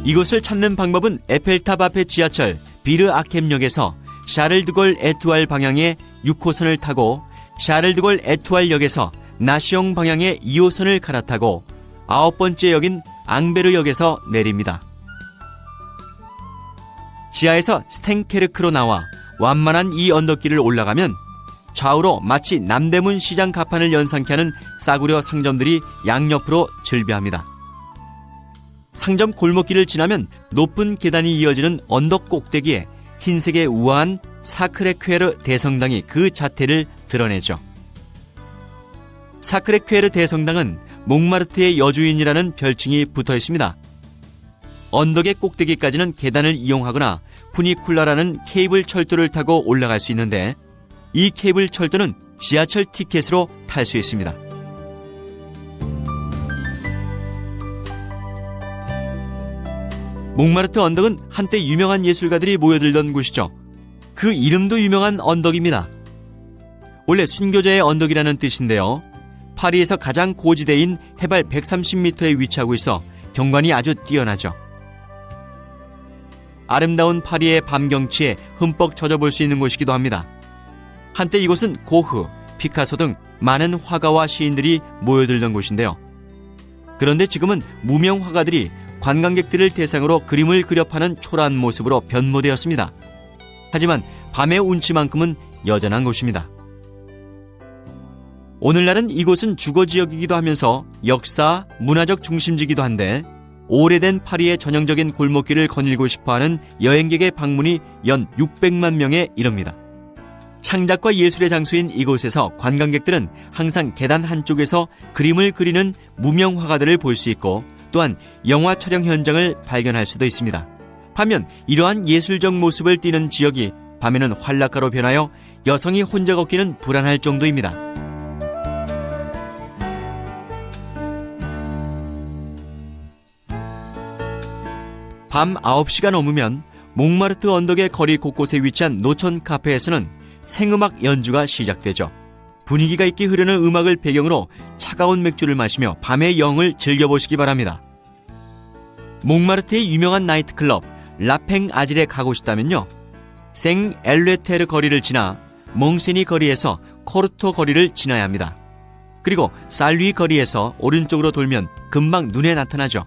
이곳을 찾는 방법은 에펠탑 앞의 지하철 비르 아켐역에서 샤를드골 에투알 방향의 6호선을 타고 샤를드골 에투알역에서 나시옹 방향의 2호선을 갈아타고 9번째 역인 앙베르역에서 내립니다. 지하에서 스탱케르크로 나와 완만한 이 언덕길을 올라가면 좌우로 마치 남대문 시장 가판을 연상케 하는 싸구려 상점들이 양옆으로 즐비합니다. 상점 골목길을 지나면 높은 계단이 이어지는 언덕 꼭대기에 흰색의 우아한 사크레퀘르 대성당이 그 자태를 드러내죠. 사크레퀘르 대성당은 몽마르트의 여주인이라는 별칭이 붙어 있습니다. 언덕의 꼭대기까지는 계단을 이용하거나 푸니쿨라라는 케이블 철도를 타고 올라갈 수 있는데 이 케이블 철도는 지하철 티켓으로 탈 수 있습니다. 몽마르트 언덕은 한때 유명한 예술가들이 모여들던 곳이죠. 그 이름도 유명한 언덕입니다. 원래 순교자의 언덕이라는 뜻인데요. 파리에서 가장 고지대인 해발 130m에 위치하고 있어 경관이 아주 뛰어나죠. 아름다운 파리의 밤 경치에 흠뻑 젖어볼 수 있는 곳이기도 합니다. 한때 이곳은 고흐, 피카소 등 많은 화가와 시인들이 모여들던 곳인데요. 그런데 지금은 무명 화가들이 관광객들을 대상으로 그림을 그려 파는 초라한 모습으로 변모되었습니다. 하지만 밤의 운치만큼은 여전한 곳입니다. 오늘날은 이곳은 주거지역이기도 하면서 역사, 문화적 중심지이기도 한데 오래된 파리의 전형적인 골목길을 거닐고 싶어하는 여행객의 방문이 연 600만 명에 이릅니다. 창작과 예술의 장소인 이곳에서 관광객들은 항상 계단 한쪽에서 그림을 그리는 무명 화가들을 볼 수 있고 또한 영화 촬영 현장을 발견할 수도 있습니다. 반면 이러한 예술적 모습을 띠는 지역이 밤에는 활락가로 변하여 여성이 혼자 걷기는 불안할 정도입니다. 밤 9시가 넘으면 몽마르트 언덕의 거리 곳곳에 위치한 노천 카페에서는 생음악 연주가 시작되죠. 분위기가 있게 흐르는 음악을 배경으로 차가운 맥주를 마시며 밤의 영을 즐겨보시기 바랍니다. 몽마르트의 유명한 나이트클럽 라팽 아질에 가고 싶다면요, 생 엘레테르 거리를 지나 몽세니 거리에서 코르토 거리를 지나야 합니다. 그리고 살리 거리에서 오른쪽으로 돌면 금방 눈에 나타나죠.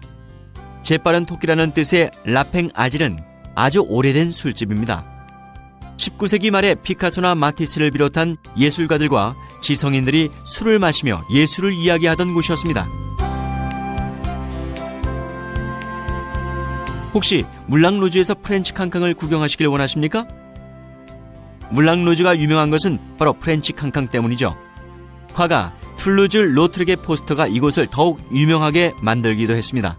재빠른 토끼라는 뜻의 라팽 아질은 아주 오래된 술집입니다. 19세기 말에 피카소나 마티스를 비롯한 예술가들과 지성인들이 술을 마시며 예술을 이야기하던 곳이었습니다. 혹시 물랑루즈에서 프렌치 캉캉을 구경하시길 원하십니까? 물랑루즈가 유명한 것은 바로 프렌치 캉캉 때문이죠. 화가 툴루즈 로트르게 포스터가 이곳을 더욱 유명하게 만들기도 했습니다.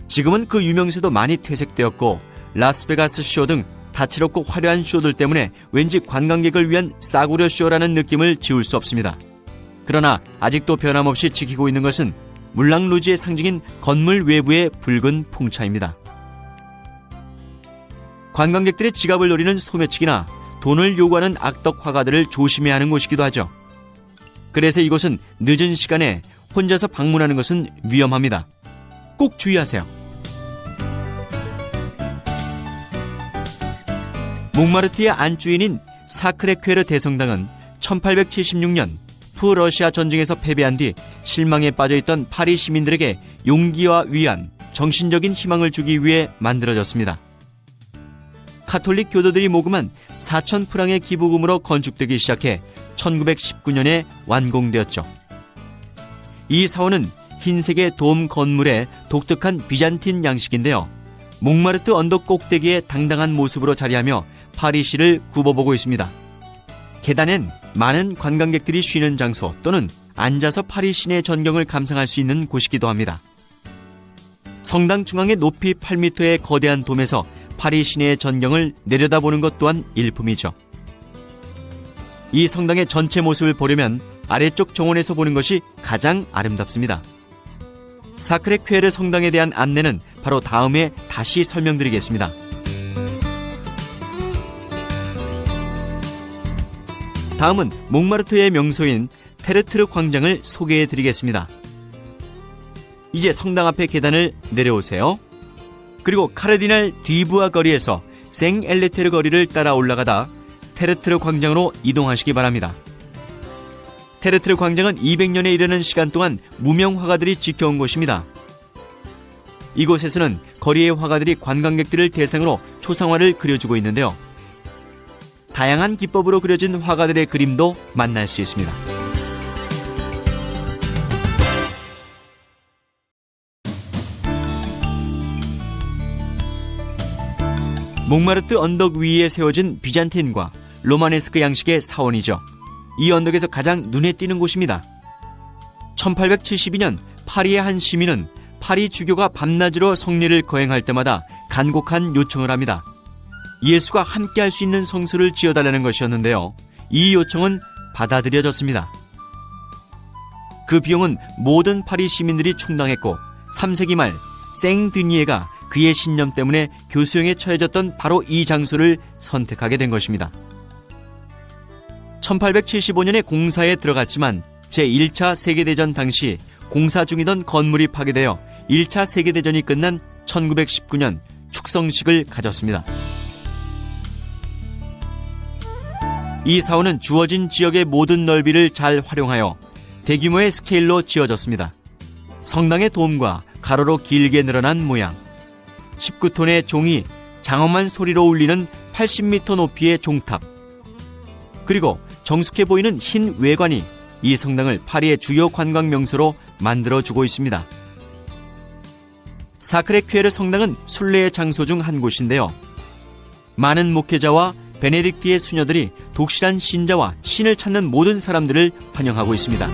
지금은 그 유명세도 많이 퇴색되었고 라스베가스 쇼 등 다채롭고 화려한 쇼들 때문에 왠지 관광객을 위한 싸구려 쇼라는 느낌을 지울 수 없습니다. 그러나 아직도 변함없이 지키고 있는 것은 물랑루즈의 상징인 건물 외부의 붉은 풍차입니다. 관광객들의 지갑을 노리는 소매치기나 돈을 요구하는 악덕 화가들을 조심해야 하는 곳이기도 하죠. 그래서 이곳은 늦은 시간에 혼자서 방문하는 것은 위험합니다. 꼭 주의하세요. 몽마르트의 안주인인 사크레퀘르 대성당은 1876년 프러시아 전쟁에서 패배한 뒤 실망에 빠져있던 파리 시민들에게 용기와 위안, 정신적인 희망을 주기 위해 만들어졌습니다. 카톨릭 교도들이 모금한 4,000프랑의 기부금으로 건축되기 시작해 1919년에 완공되었죠. 이 사원은 흰색의 돔 건물의 독특한 비잔틴 양식인데요, 몽마르트 언덕 꼭대기에 당당한 모습으로 자리하며 파리시를 굽어보고 있습니다. 계단엔 많은 관광객들이 쉬는 장소 또는 앉아서 파리 시내 전경을 감상할 수 있는 곳이기도 합니다. 성당 중앙의 높이 8m의 거대한 돔에서 파리 시내의 전경을 내려다보는 것 또한 일품이죠. 이 성당의 전체 모습을 보려면 아래쪽 정원에서 보는 것이 가장 아름답습니다. 사크레퀘르 성당에 대한 안내는 바로 다음에 다시 설명드리겠습니다. 다음은 몽마르트의 명소인 테르트르 광장을 소개해드리겠습니다. 이제 성당 앞에 계단을 내려오세요. 그리고 카르디날 뒤부아 거리에서 생 엘레테르 거리를 따라 올라가다 테르트르 광장으로 이동하시기 바랍니다. 테르트르 광장은 200년에 이르는 시간 동안 무명 화가들이 지켜온 곳입니다. 이곳에서는 거리의 화가들이 관광객들을 대상으로 초상화를 그려주고 있는데요, 다양한 기법으로 그려진 화가들의 그림도 만날 수 있습니다. 몽마르트 언덕 위에 세워진 비잔틴과 로마네스크 양식의 사원이죠. 이 언덕에서 가장 눈에 띄는 곳입니다. 1872년 파리의 한 시민은 파리 주교가 밤낮으로 성례를 거행할 때마다 간곡한 요청을 합니다. 예수가 함께할 수 있는 성소를 지어달라는 것이었는데요, 이 요청은 받아들여졌습니다. 그 비용은 모든 파리 시민들이 충당했고 3세기 말 생드니에가 그의 신념 때문에 교수형에 처해졌던 바로 이 장소를 선택하게 된 것입니다. 1875년에 공사에 들어갔지만 제1차 세계대전 당시 공사 중이던 건물이 파괴되어 1차 세계대전이 끝난 1919년 축성식을 가졌습니다. 이 사원은 주어진 지역의 모든 넓이를 잘 활용하여 대규모의 스케일로 지어졌습니다. 성당의 돔과 가로로 길게 늘어난 모양, 19톤의 종이 장엄한 소리로 울리는 80m 높이의 종탑, 그리고 정숙해 보이는 흰 외관이 이 성당을 파리의 주요 관광 명소로 만들어주고 있습니다. 사크레퀘르 성당은 순례의 장소 중 한 곳인데요, 많은 목회자와 베네딕트의 수녀들이 독실한 신자와 신을 찾는 모든 사람들을 환영하고 있습니다.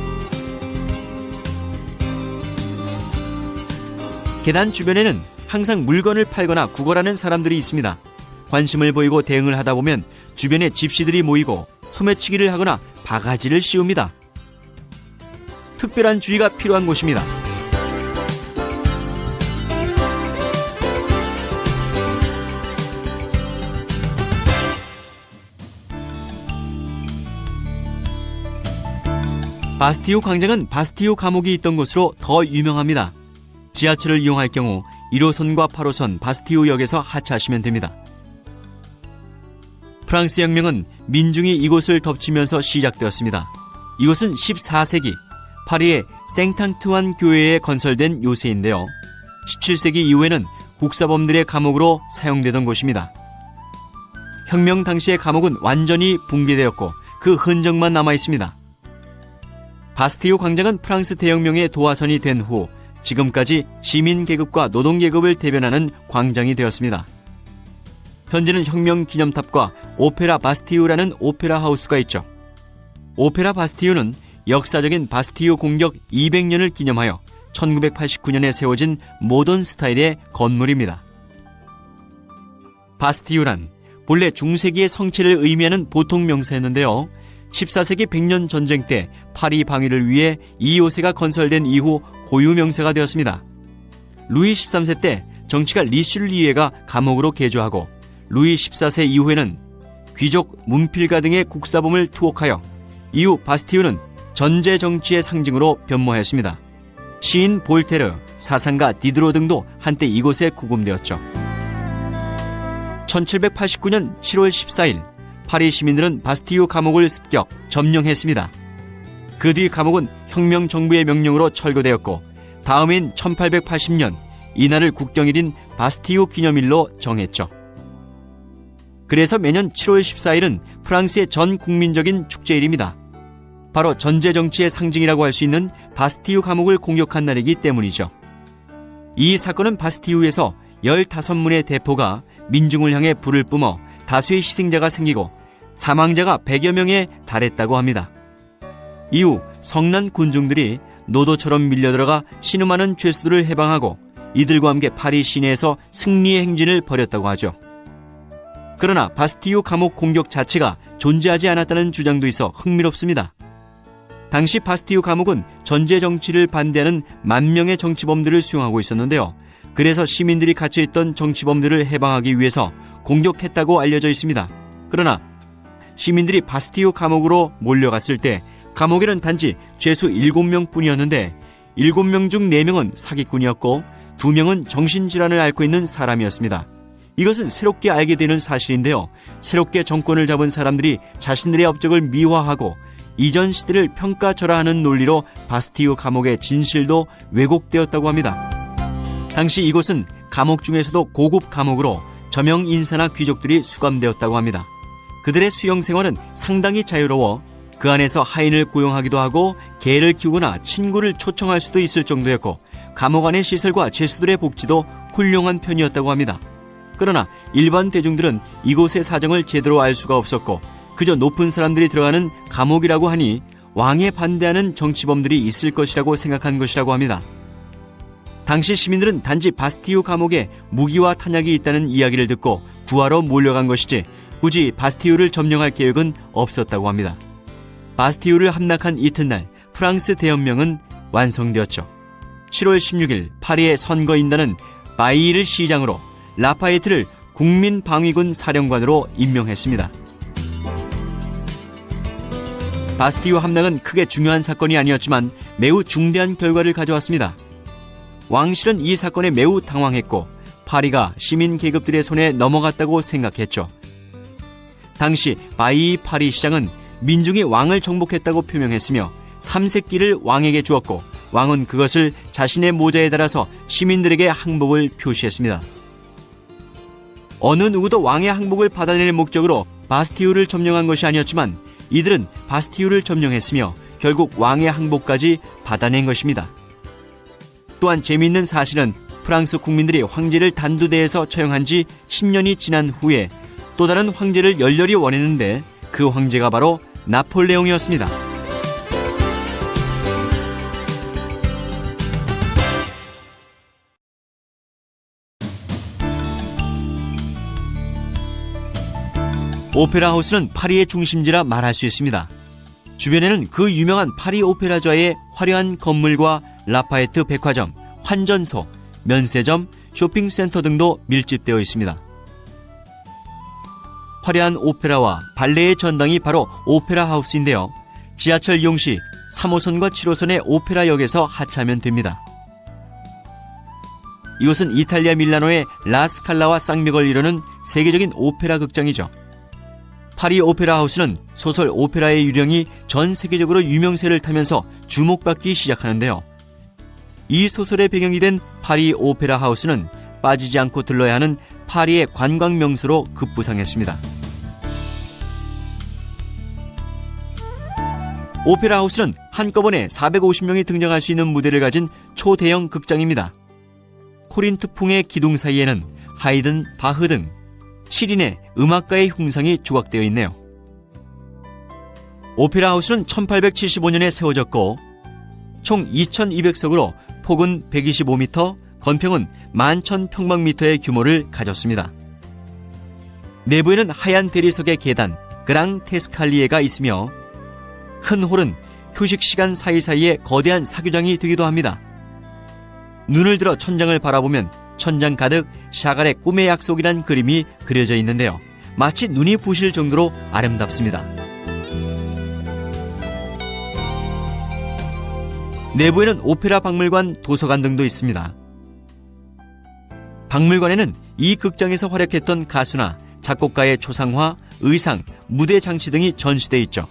계단 주변에는 항상 물건을 팔거나 구걸하는 사람들이 있습니다. 관심을 보이고 대응을 하다 보면 주변에 집시들이 모이고 소매치기를 하거나 바가지를 씌웁니다. 특별한 주의가 필요한 곳입니다. 바스티유 광장은 바스티유 감옥이 있던 곳으로 더 유명합니다. 지하철을 이용할 경우 1호선과 8호선 바스티유역에서 하차하시면 됩니다. 프랑스 혁명은 민중이 이곳을 덮치면서 시작되었습니다. 이곳은 14세기 파리의 생탕트완 교회에 건설된 요새인데요. 17세기 이후에는 국사범들의 감옥으로 사용되던 곳입니다. 혁명 당시의 감옥은 완전히 붕괴되었고 그 흔적만 남아 있습니다. 바스티유 광장은 프랑스 대혁명의 도화선이 된 후 지금까지 시민 계급과 노동 계급을 대변하는 광장이 되었습니다. 현재는 혁명 기념탑과 오페라 바스티유라는 오페라 하우스가 있죠. 오페라 바스티유는 역사적인 바스티유 공격 200년을 기념하여 1989년에 세워진 모던 스타일의 건물입니다. 바스티유란 본래 중세기의 성체를 의미하는 보통 명사였는데요. 14세기 100년 전쟁 때 파리 방위를 위해 이 요새가 건설된 이후 고유 명사가 되었습니다. 루이 13세 때 정치가 리슐리에가 감옥으로 개조하고 루이 14세 이후에는 귀족, 문필가 등의 국사범을 투옥하여 이후 바스티유는 전제 정치의 상징으로 변모했습니다. 시인 볼테르, 사상가 디드로 등도 한때 이곳에 구금되었죠. 1789년 7월 14일 파리 시민들은 바스티유 감옥을 습격, 점령했습니다. 그 뒤 감옥은 혁명 정부의 명령으로 철거되었고 다음인 1880년 이날을 국경일인 바스티유 기념일로 정했죠. 그래서 매년 7월 14일은 프랑스의 전 국민적인 축제일입니다. 바로 전제 정치의 상징이라고 할 수 있는 바스티유 감옥을 공격한 날이기 때문이죠. 이 사건은 바스티유에서 15문의 대포가 민중을 향해 불을 뿜어 다수의 희생자가 생기고 사망자가 100여 명에 달했다고 합니다. 이후 성난 군중들이 노도처럼 밀려들어가 신음하는 죄수들을 해방하고 이들과 함께 파리 시내에서 승리의 행진을 벌였다고 하죠. 그러나 바스티유 감옥 공격 자체가 존재하지 않았다는 주장도 있어 흥미롭습니다. 당시 바스티유 감옥은 전제 정치를 반대하는 만 명의 정치범들을 수용하고 있었는데요. 그래서 시민들이 갇혀있던 정치범들을 해방하기 위해서 공격했다고 알려져 있습니다. 그러나 시민들이 바스티유 감옥으로 몰려갔을 때 감옥에는 단지 죄수 7명 뿐이었는데 7명 중 4명은 사기꾼이었고 2명은 정신질환을 앓고 있는 사람이었습니다. 이것은 새롭게 알게 되는 사실인데요. 새롭게 정권을 잡은 사람들이 자신들의 업적을 미화하고 이전 시대를 평가절하하는 논리로 바스티유 감옥의 진실도 왜곡되었다고 합니다. 당시 이곳은 감옥 중에서도 고급 감옥으로 저명 인사나 귀족들이 수감되었다고 합니다. 그들의 수용 생활은 상당히 자유로워 그 안에서 하인을 고용하기도 하고 개를 키우거나 친구를 초청할 수도 있을 정도였고 감옥 안의 시설과 죄수들의 복지도 훌륭한 편이었다고 합니다. 그러나 일반 대중들은 이곳의 사정을 제대로 알 수가 없었고 그저 높은 사람들이 들어가는 감옥이라고 하니 왕에 반대하는 정치범들이 있을 것이라고 생각한 것이라고 합니다. 당시 시민들은 단지 바스티유 감옥에 무기와 탄약이 있다는 이야기를 듣고 구하러 몰려간 것이지 굳이 바스티유를 점령할 계획은 없었다고 합니다. 바스티유를 함락한 이튿날 프랑스 대혁명은 완성되었죠. 7월 16일 파리의 선거인단은 바이를 시장으로 라파에트를 국민방위군 사령관으로 임명했습니다. 바스티유 함락은 크게 중요한 사건이 아니었지만 매우 중대한 결과를 가져왔습니다. 왕실은 이 사건에 매우 당황했고 파리가 시민 계급들의 손에 넘어갔다고 생각했죠. 당시 바이 파리 시장은 민중이 왕을 정복했다고 표명했으며 삼색기를 왕에게 주었고 왕은 그것을 자신의 모자에 달아서 시민들에게 항복을 표시했습니다. 어느 누구도 왕의 항복을 받아낼 목적으로 바스티유를 점령한 것이 아니었지만 이들은 바스티유를 점령했으며 결국 왕의 항복까지 받아낸 것입니다. 또한 재미있는 사실은 프랑스 국민들이 황제를 단두대에서 처형한 지 10년이 지난 후에 또 다른 황제를 열렬히 원했는데 그 황제가 바로 나폴레옹이었습니다. 오페라 하우스는 파리의 중심지라 말할 수 있습니다. 주변에는 그 유명한 파리 오페라좌의 화려한 건물과 라파에트 백화점, 환전소, 면세점, 쇼핑센터 등도 밀집되어 있습니다. 화려한 오페라와 발레의 전당이 바로 오페라 하우스인데요. 지하철 이용 시 3호선과 7호선의 오페라역에서 하차하면 됩니다. 이곳은 이탈리아 밀라노의 라스칼라와 쌍벽을 이루는 세계적인 오페라 극장이죠. 파리 오페라 하우스는 소설 오페라의 유령이 전 세계적으로 유명세를 타면서 주목받기 시작하는데요. 이 소설의 배경이 된 파리 오페라 하우스는 빠지지 않고 들러야 하는 파리의 관광 명소로 급부상했습니다. 오페라 하우스는 한꺼번에 450명이 등장할 수 있는 무대를 가진 초대형 극장입니다. 코린트풍의 기둥 사이에는 하이든, 바흐 등 7인의 음악가의 흉상이 조각되어 있네요. 오페라 하우스는 1875년에 세워졌고 총 2200석으로 폭은 125m, 건평은 11,000평방미터의 규모를 가졌습니다. 내부에는 하얀 대리석의 계단, 그랑 테스칼리에가 있으며 큰 홀은 휴식 시간 사이사이에 거대한 사교장이 되기도 합니다. 눈을 들어 천장을 바라보면 천장 가득 샤갈의 꿈의 약속이란 그림이 그려져 있는데요. 마치 눈이 부실 정도로 아름답습니다. 내부에는 오페라 박물관, 도서관 등도 있습니다. 박물관에는 이 극장에서 활약했던 가수나 작곡가의 초상화, 의상, 무대 장치 등이 전시돼 있죠.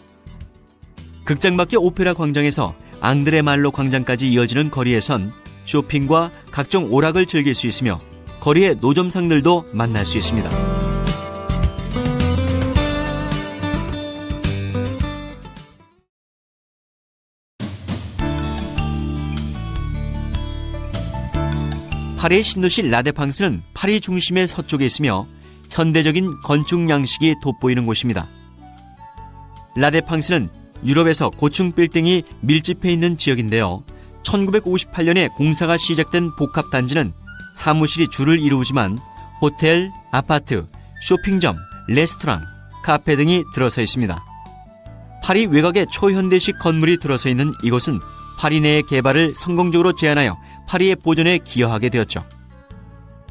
극장 밖의 오페라 광장에서 앙드레 말로 광장까지 이어지는 거리에선 쇼핑과 각종 오락을 즐길 수 있으며 거리의 노점상들도 만날 수 있습니다. 파리의 신도시 라데팡스는 파리 중심의 서쪽에 있으며 현대적인 건축 양식이 돋보이는 곳입니다. 라데팡스는 유럽에서 고층 빌딩이 밀집해 있는 지역인데요. 1958년에 공사가 시작된 복합단지는 사무실이 줄을 이루지만 호텔, 아파트, 쇼핑점, 레스토랑, 카페 등이 들어서 있습니다. 파리 외곽에 초현대식 건물이 들어서 있는 이곳은 파리 내의 개발을 성공적으로 제안하여 파리의 보존에 기여하게 되었죠.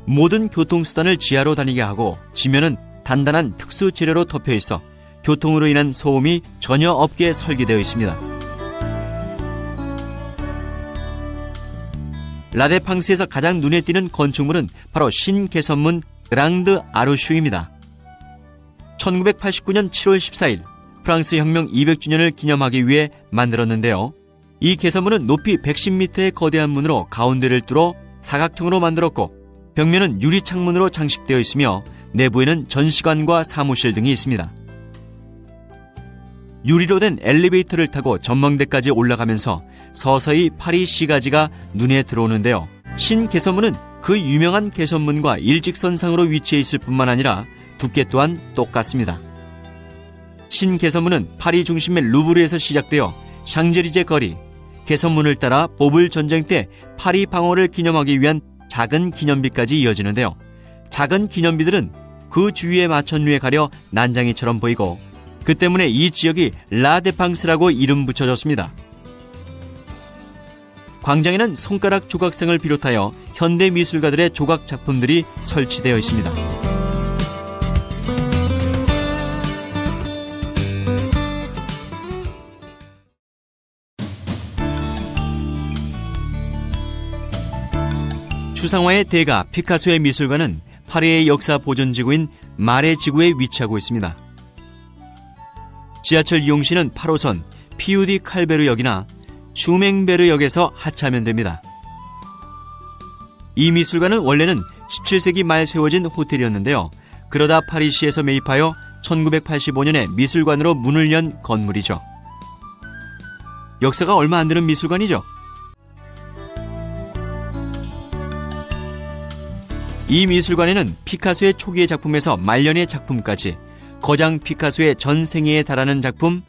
모든 교통수단을 지하로 다니게 하고 지면은 단단한 특수 재료로 덮여 있어 교통으로 인한 소음이 전혀 없게 설계되어 있습니다. 라데팡스에서 가장 눈에 띄는 건축물은 바로 신개선문 그랑드 아르슈입니다. 1989년 7월 14일 프랑스 혁명 200주년을 기념하기 위해 만들었는데요. 이 개선문은 높이 110m의 거대한 문으로 가운데를 뚫어 사각형으로 만들었고 벽면은 유리창문으로 장식되어 있으며 내부에는 전시관과 사무실 등이 있습니다. 유리로 된 엘리베이터를 타고 전망대까지 올라가면서 서서히 파리 시가지가 눈에 들어오는데요. 신개선문은 그 유명한 개선문과 일직선상으로 위치해 있을 뿐만 아니라 두께 또한 똑같습니다. 신개선문은 파리 중심의 루브르에서 시작되어 샹젤리제 거리, 개선문을 따라 보불 전쟁 때 파리 방어를 기념하기 위한 작은 기념비까지 이어지는데요. 작은 기념비들은 그 주위의 마천루에 가려 난장이처럼 보이고 그 때문에 이 지역이 라데팡스라고 이름 붙여졌습니다. 광장에는 손가락 조각상을 비롯하여 현대 미술가들의 조각 작품들이 설치되어 있습니다. 추상화의 대가 피카소의 미술관은 파리의 역사 보존지구인 마레 지구에 위치하고 있습니다. 지하철 이용시는 8호선 피우디 칼베르역이나 슈맹베르역에서 하차하면 됩니다. 이 미술관은 원래는 17세기 말 세워진 호텔이었는데요. 그러다 파리시에서 매입하여 1985년에 미술관으로 문을 연 건물이죠. 역사가 얼마 안 되는 미술관이죠. 이 미술관에는 피카소의 초기의 작품에서 말년의 작품까지 거장 피카소의 전 생애에 달하는 작품,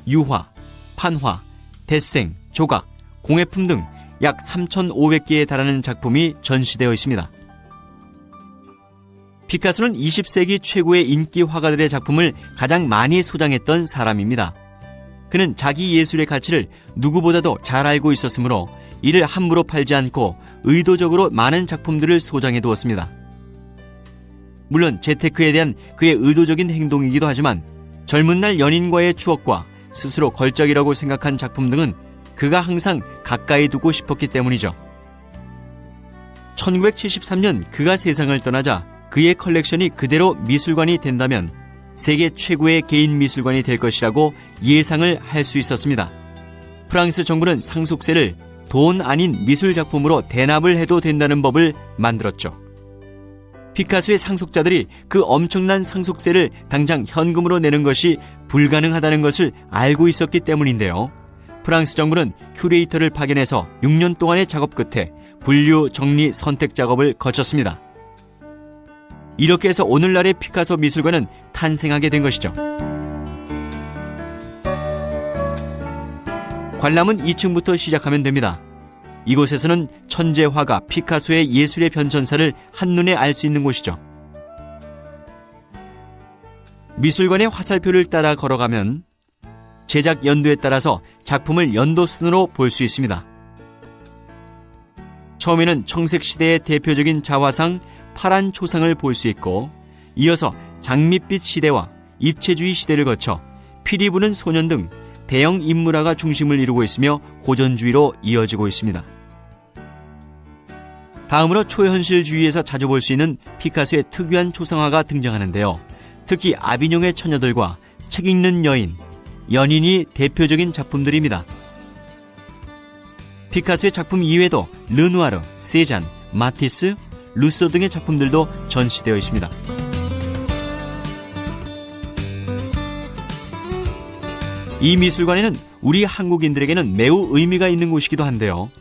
유화, 판화, 대생, 조각, 공예품 등 약 3,500개에 달하는 작품이 전시되어 있습니다. 피카소는 20세기 최고의 인기 화가들의 작품을 가장 많이 소장했던 사람입니다. 그는 자기 예술의 가치를 누구보다도 잘 알고 있었으므로 이를 함부로 팔지 않고 의도적으로 많은 작품들을 소장해 두었습니다. 물론 재테크에 대한 그의 의도적인 행동이기도 하지만 젊은 날 연인과의 추억과 스스로 걸작이라고 생각한 작품 등은 그가 항상 가까이 두고 싶었기 때문이죠. 1973년 그가 세상을 떠나자 그의 컬렉션이 그대로 미술관이 된다면 세계 최고의 개인 미술관이 될 것이라고 예상을 할 수 있었습니다. 프랑스 정부는 상속세를 돈 아닌 미술 작품으로 대납을 해도 된다는 법을 만들었죠. 피카소의 상속자들이 그 엄청난 상속세를 당장 현금으로 내는 것이 불가능하다는 것을 알고 있었기 때문인데요. 프랑스 정부는 큐레이터를 파견해서 6년 동안의 작업 끝에 분류, 정리, 선택 작업을 거쳤습니다. 이렇게 해서 오늘날의 피카소 미술관은 탄생하게 된 것이죠. 관람은 2층부터 시작하면 됩니다. 이곳에서는 천재 화가 피카소의 예술의 변천사를 한눈에 알 수 있는 곳이죠. 미술관의 화살표를 따라 걸어가면 제작 연도에 따라서 작품을 연도순으로 볼 수 있습니다. 처음에는 청색 시대의 대표적인 자화상 파란 초상을 볼 수 있고, 이어서 장밋빛 시대와 입체주의 시대를 거쳐 피리 부는 소년 등 대형 인물화가 중심을 이루고 있으며 고전주의로 이어지고 있습니다. 다음으로 초현실주의에서 자주 볼 수 있는 피카소의 특유한 초상화가 등장하는데요. 특히 아비뇽의 처녀들과 책 읽는 여인, 연인이 대표적인 작품들입니다. 피카소의 작품 이외에도 르누아르, 세잔, 마티스, 루소 등의 작품들도 전시되어 있습니다. 이 미술관에는 우리 한국인들에게는 매우 의미가 있는 곳이기도 한데요.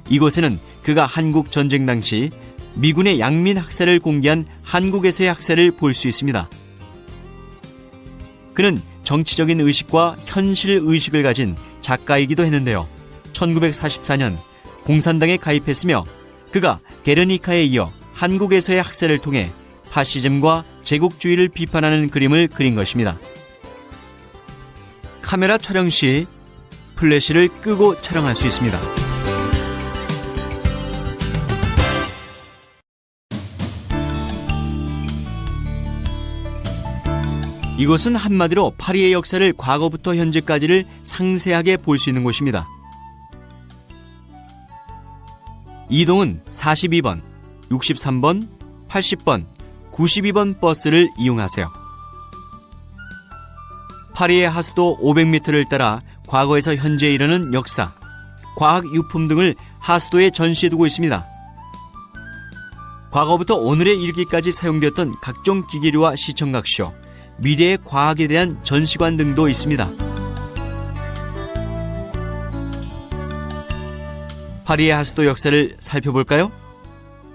이곳에는 그가 한국 전쟁 당시 미군의 양민 학살을 공개한 한국에서의 학살을 볼 수 있습니다. 그는 정치적인 의식과 현실 의식을 가진 작가이기도 했는데요. 1944년 공산당에 가입했으며 그가 게르니카에 이어 한국에서의 학살을 통해 파시즘과 제국주의를 비판하는 그림을 그린 것입니다. 카메라 촬영 시 플래시를 끄고 촬영할 수 있습니다. 이곳은 한마디로 파리의 역사를 과거부터 현재까지를 상세하게 볼 수 있는 곳입니다. 이동은 42번, 63번, 80번, 92번 버스를 이용하세요. 파리의 하수도 500m를 따라 과거에서 현재에 이르는 역사, 과학 유품 등을 하수도에 전시해두고 있습니다. 과거부터 오늘에 이르기까지 사용되었던 각종 기기류와 시청각쇼, 미래의 과학에 대한 전시관 등도 있습니다. 파리의 하수도 역사를 살펴볼까요?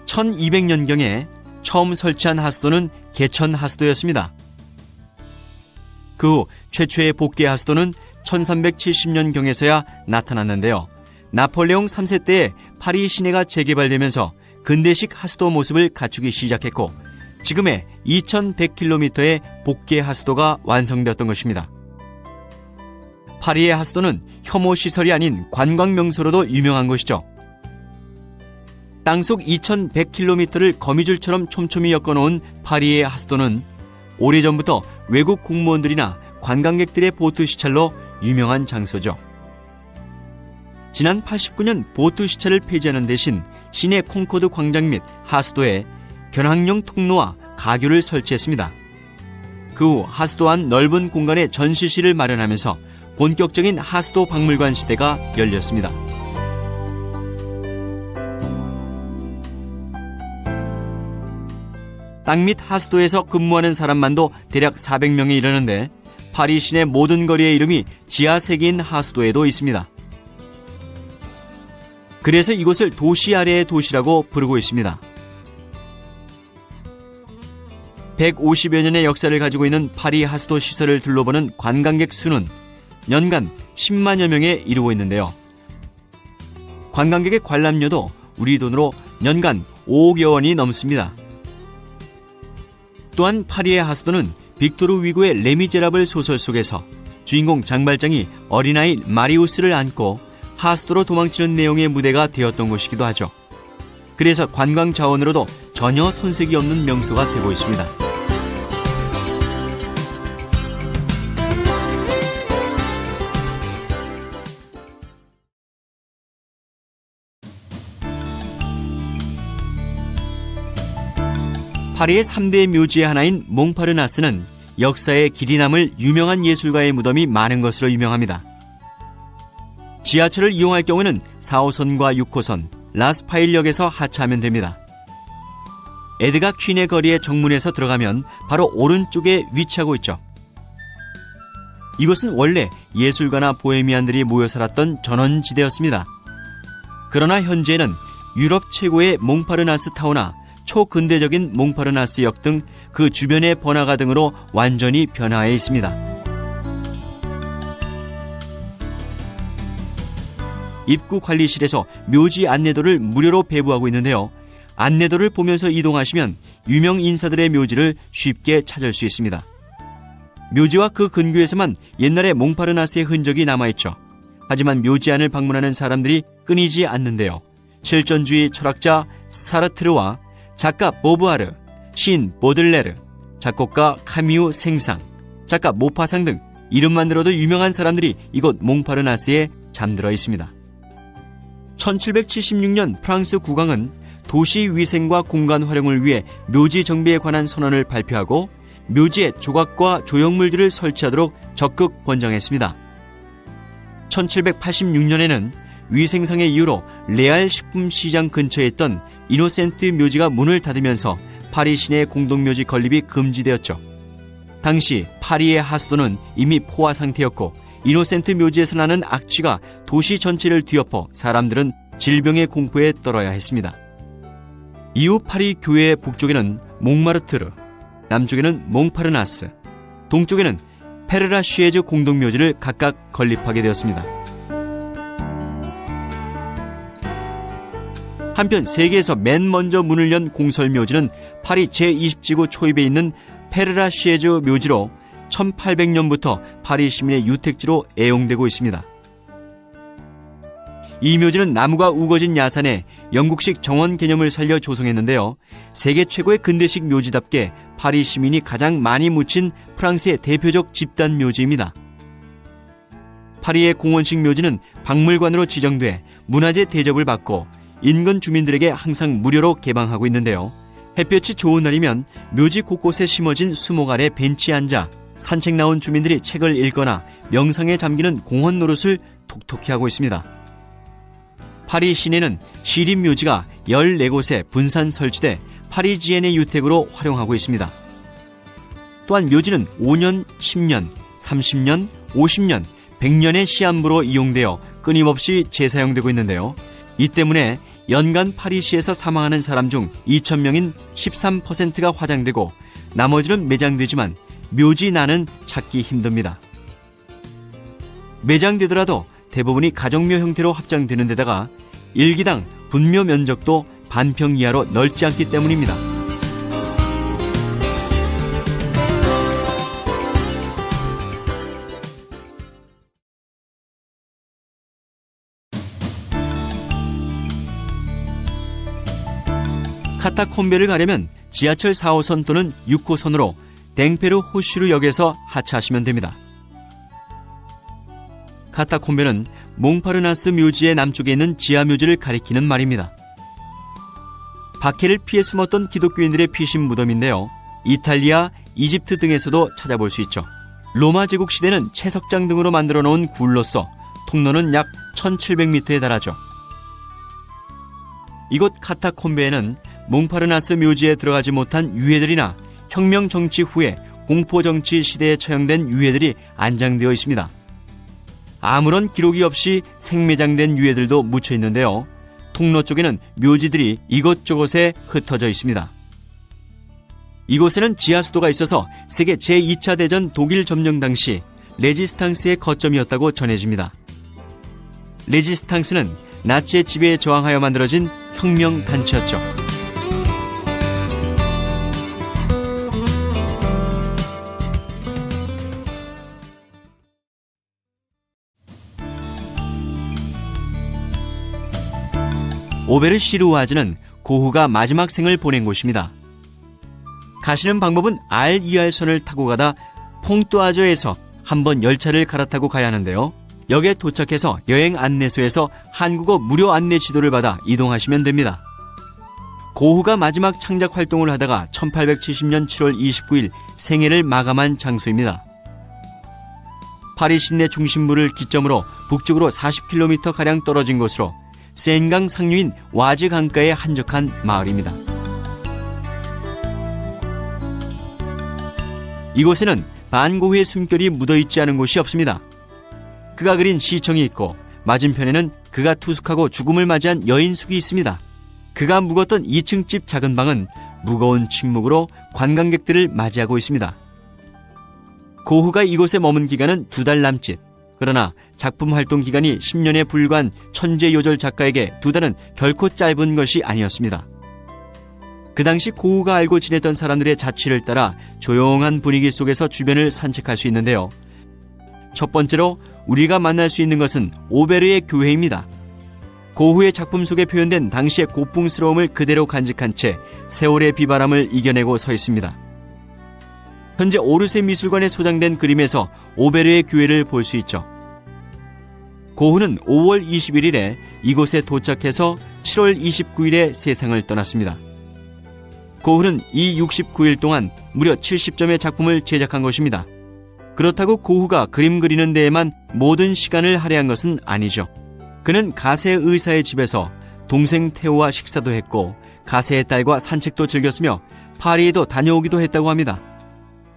1200년경에 처음 설치한 하수도는 개천 하수도였습니다. 그 후 최초의 복개 하수도는 1370년경에서야 나타났는데요. 나폴레옹 3세 때에 파리 시내가 재개발되면서 근대식 하수도 모습을 갖추기 시작했고, 지금의 2100km의 복개 하수도가 완성되었던 것입니다. 파리의 하수도는 혐오시설이 아닌 관광명소로도 유명한 것이죠. 땅속 2100km를 거미줄처럼 촘촘히 엮어놓은 파리의 하수도는 오래전부터 외국 공무원들이나 관광객들의 보트 시찰로 유명한 장소죠. 지난 89년 보트 시찰을 폐지하는 대신 시내 콩코드 광장 및 하수도에 견학용 통로와 가교를 설치했습니다. 그 후 하수도 안 넓은 공간에 전시실을 마련하면서 본격적인 하수도 박물관 시대가 열렸습니다. 땅 밑 하수도에서 근무하는 사람만도 대략 400명에 이르는데 파리 시내 모든 거리의 이름이 지하 세계인 하수도에도 있습니다. 그래서 이곳을 도시 아래의 도시라고 부르고 있습니다. 150여 년의 역사를 가지고 있는 파리 하수도 시설을 둘러보는 관광객 수는 연간 10만여 명에 이르고 있는데요. 관광객의 관람료도 우리 돈으로 연간 5억여 원이 넘습니다. 또한 파리의 하수도는 빅토르 위고의 레미제라블 소설 속에서 주인공 장발장이 어린아이 마리우스를 안고 하수도로 도망치는 내용의 무대가 되었던 곳이기도 하죠. 그래서 관광 자원으로도 전혀 손색이 없는 명소가 되고 있습니다. 파리의 3대 묘지의 하나인 몽파르나스는 역사에 길이 남을 유명한 예술가의 무덤이 많은 것으로 유명합니다. 지하철을 이용할 경우에는 4호선과 6호선, 라스파일역에서 하차하면 됩니다. 에드가 퀸의 거리의 정문에서 들어가면 바로 오른쪽에 위치하고 있죠. 이곳은 원래 예술가나 보헤미안들이 모여 살았던 전원지대였습니다. 그러나 현재는 유럽 최고의 몽파르나스 타워나 초근대적인 몽파르나스역 등 그 주변의 번화가 등으로 완전히 변화해 있습니다. 입구 관리실에서 묘지 안내도를 무료로 배부하고 있는데요. 안내도를 보면서 이동하시면 유명 인사들의 묘지를 쉽게 찾을 수 있습니다. 묘지와 그 근교에서만 옛날의 몽파르나스의 흔적이 남아있죠. 하지만 묘지 안을 방문하는 사람들이 끊이지 않는데요. 실존주의 철학자 사르트르와 작가 보부아르, 시인 보들레르, 작곡가 카미우 생상, 작가 모파상 등 이름만 들어도 유명한 사람들이 이곳 몽파르나스에 잠들어 있습니다. 1776년 프랑스 국왕은 도시 위생과 공간 활용을 위해 묘지 정비에 관한 선언을 발표하고 묘지에 조각과 조형물들을 설치하도록 적극 권장했습니다. 1786년에는 위생상의 이유로 레알 식품시장 근처에 있던 이노센트 묘지가 문을 닫으면서 파리 시내 공동묘지 건립이 금지되었죠. 당시 파리의 하수도는 이미 포화 상태였고 이노센트 묘지에서 나는 악취가 도시 전체를 뒤엎어 사람들은 질병의 공포에 떨어야 했습니다. 이후 파리 교외의 북쪽에는 몽마르트르, 남쪽에는 몽파르나스, 동쪽에는 페르라쉬에즈 공동묘지를 각각 건립하게 되었습니다. 한편 세계에서 맨 먼저 문을 연 공설묘지는 파리 제20지구 초입에 있는 페르라쉬에즈 묘지로 1800년부터 파리 시민의 유택지로 애용되고 있습니다. 이 묘지는 나무가 우거진 야산에 영국식 정원 개념을 살려 조성했는데요. 세계 최고의 근대식 묘지답게 파리 시민이 가장 많이 묻힌 프랑스의 대표적 집단 묘지입니다. 파리의 공원식 묘지는 박물관으로 지정돼 문화재 대접을 받고 인근 주민들에게 항상 무료로 개방하고 있는데요. 햇볕이 좋은 날이면 묘지 곳곳에 심어진 수목 아래 벤치에 앉아 산책 나온 주민들이 책을 읽거나 명상에 잠기는 공원 노릇을 톡톡히 하고 있습니다. 파리 시내는 시립묘지가 14곳에 분산 설치돼 파리지엔의 유택으로 활용하고 있습니다. 또한 묘지는 5년, 10년, 30년, 50년, 100년의 시한부로 이용되어 끊임없이 재사용되고 있는데요. 이 때문에 연간 파리시에서 사망하는 사람 중 2,000명인 13%가 화장되고 나머지는 매장되지만 묘지난은 찾기 힘듭니다. 매장되더라도 대부분이 가정묘 형태로 합장되는 데다가 일기당 분묘 면적도 반평 이하로 넓지 않기 때문입니다. 카타콤베를 가려면 지하철 4호선 또는 6호선으로 댕페르 호슈르 역에서 하차하시면 됩니다. 카타콤베는 몽파르나스 묘지의 남쪽에 있는 지하묘지를 가리키는 말입니다. 박해를 피해 숨었던 기독교인들의 피신 무덤인데요. 이탈리아, 이집트 등에서도 찾아볼 수 있죠. 로마 제국 시대는 채석장 등으로 만들어 놓은 굴로서 통로는 약 1700m에 달하죠. 이곳 카타콤베에는 몽파르나스 묘지에 들어가지 못한 유해들이나 혁명 정치 후에 공포 정치 시대에 처형된 유해들이 안장되어 있습니다. 아무런 기록이 없이 생매장된 유해들도 묻혀 있는데요. 통로 쪽에는 묘지들이 이곳저곳에 흩어져 있습니다. 이곳에는 지하수도가 있어서 세계 제2차 대전 독일 점령 당시 레지스탕스의 거점이었다고 전해집니다. 레지스탕스는 나치의 지배에 저항하여 만들어진 혁명 단체였죠. 오베르시르와즈는 고흐가 마지막 생을 보낸 곳입니다. 가시는 방법은 R2R선을 타고 가다 퐁뚜아저에서 한번 열차를 갈아타고 가야 하는데요. 역에 도착해서 여행 안내소에서 한국어 무료 안내 지도를 받아 이동하시면 됩니다. 고흐가 마지막 창작 활동을 하다가 1870년 7월 29일 생애를 마감한 장소입니다. 파리 시내 중심부를 기점으로 북쪽으로 40km가량 떨어진 곳으로 센강 상류인 와즈 강가에 한적한 마을입니다. 이곳에는 반고흐의 숨결이 묻어있지 않은 곳이 없습니다. 그가 그린 시청이 있고 맞은편에는 그가 투숙하고 죽음을 맞이한 여인숙이 있습니다. 그가 묵었던 2층 집 작은 방은 무거운 침묵으로 관광객들을 맞이하고 있습니다. 고흐가 이곳에 머문 기간은 2달 남짓. 그러나 작품 활동 기간이 10년에 불과한 천재요절 작가에게 2달은 결코 짧은 것이 아니었습니다. 그 당시 고흐가 알고 지냈던 사람들의 자취를 따라 조용한 분위기 속에서 주변을 산책할 수 있는데요. 첫 번째로 우리가 만날 수 있는 것은 오베르의 교회입니다. 고흐의 작품 속에 표현된 당시의 고풍스러움을 그대로 간직한 채 세월의 비바람을 이겨내고 서 있습니다. 현재 오르세 미술관에 소장된 그림에서 오베르의 교회를 볼 수 있죠. 고흐는 5월 21일에 이곳에 도착해서 7월 29일에 세상을 떠났습니다. 고흐는 이 69일 동안 무려 70점의 작품을 제작한 것입니다. 그렇다고 고흐가 그림 그리는 데에만 모든 시간을 할애한 것은 아니죠. 그는 가세 의사의 집에서 동생 테오와 식사도 했고 가세의 딸과 산책도 즐겼으며 파리에도 다녀오기도 했다고 합니다.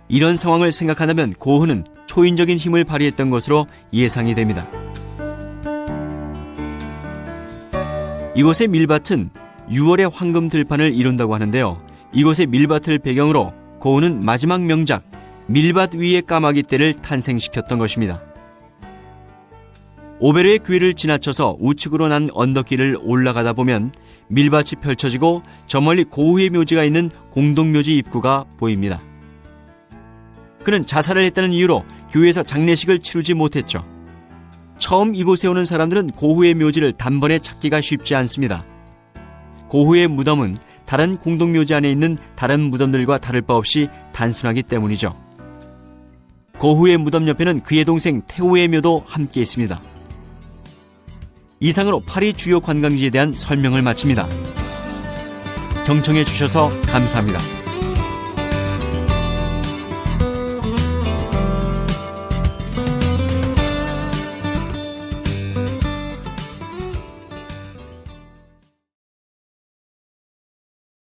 이런 상황을 생각한다면 고흐는 초인적인 힘을 발휘했던 것으로 예상이 됩니다. 이곳의 밀밭은 6월의 황금 들판을 이룬다고 하는데요. 이곳의 밀밭을 배경으로 고흐는 마지막 명작 밀밭 위의 까마귀 떼를 탄생시켰던 것입니다. 오베르의 교회를 지나쳐서 우측으로 난 언덕길을 올라가다 보면 밀밭이 펼쳐지고 저 멀리 고흐의 묘지가 있는 공동묘지 입구가 보입니다. 그는 자살을 했다는 이유로 교회에서 장례식을 치르지 못했죠. 처음 이곳에 오는 사람들은 고흐의 묘지를 단번에 찾기가 쉽지 않습니다. 고흐의 무덤은 다른 공동묘지 안에 있는 다른 무덤들과 다를 바 없이 단순하기 때문이죠. 고흐의 무덤 옆에는 그의 동생 테오의 묘도 함께 있습니다. 이상으로 파리 주요 관광지에 대한 설명을 마칩니다. 경청해 주셔서 감사합니다.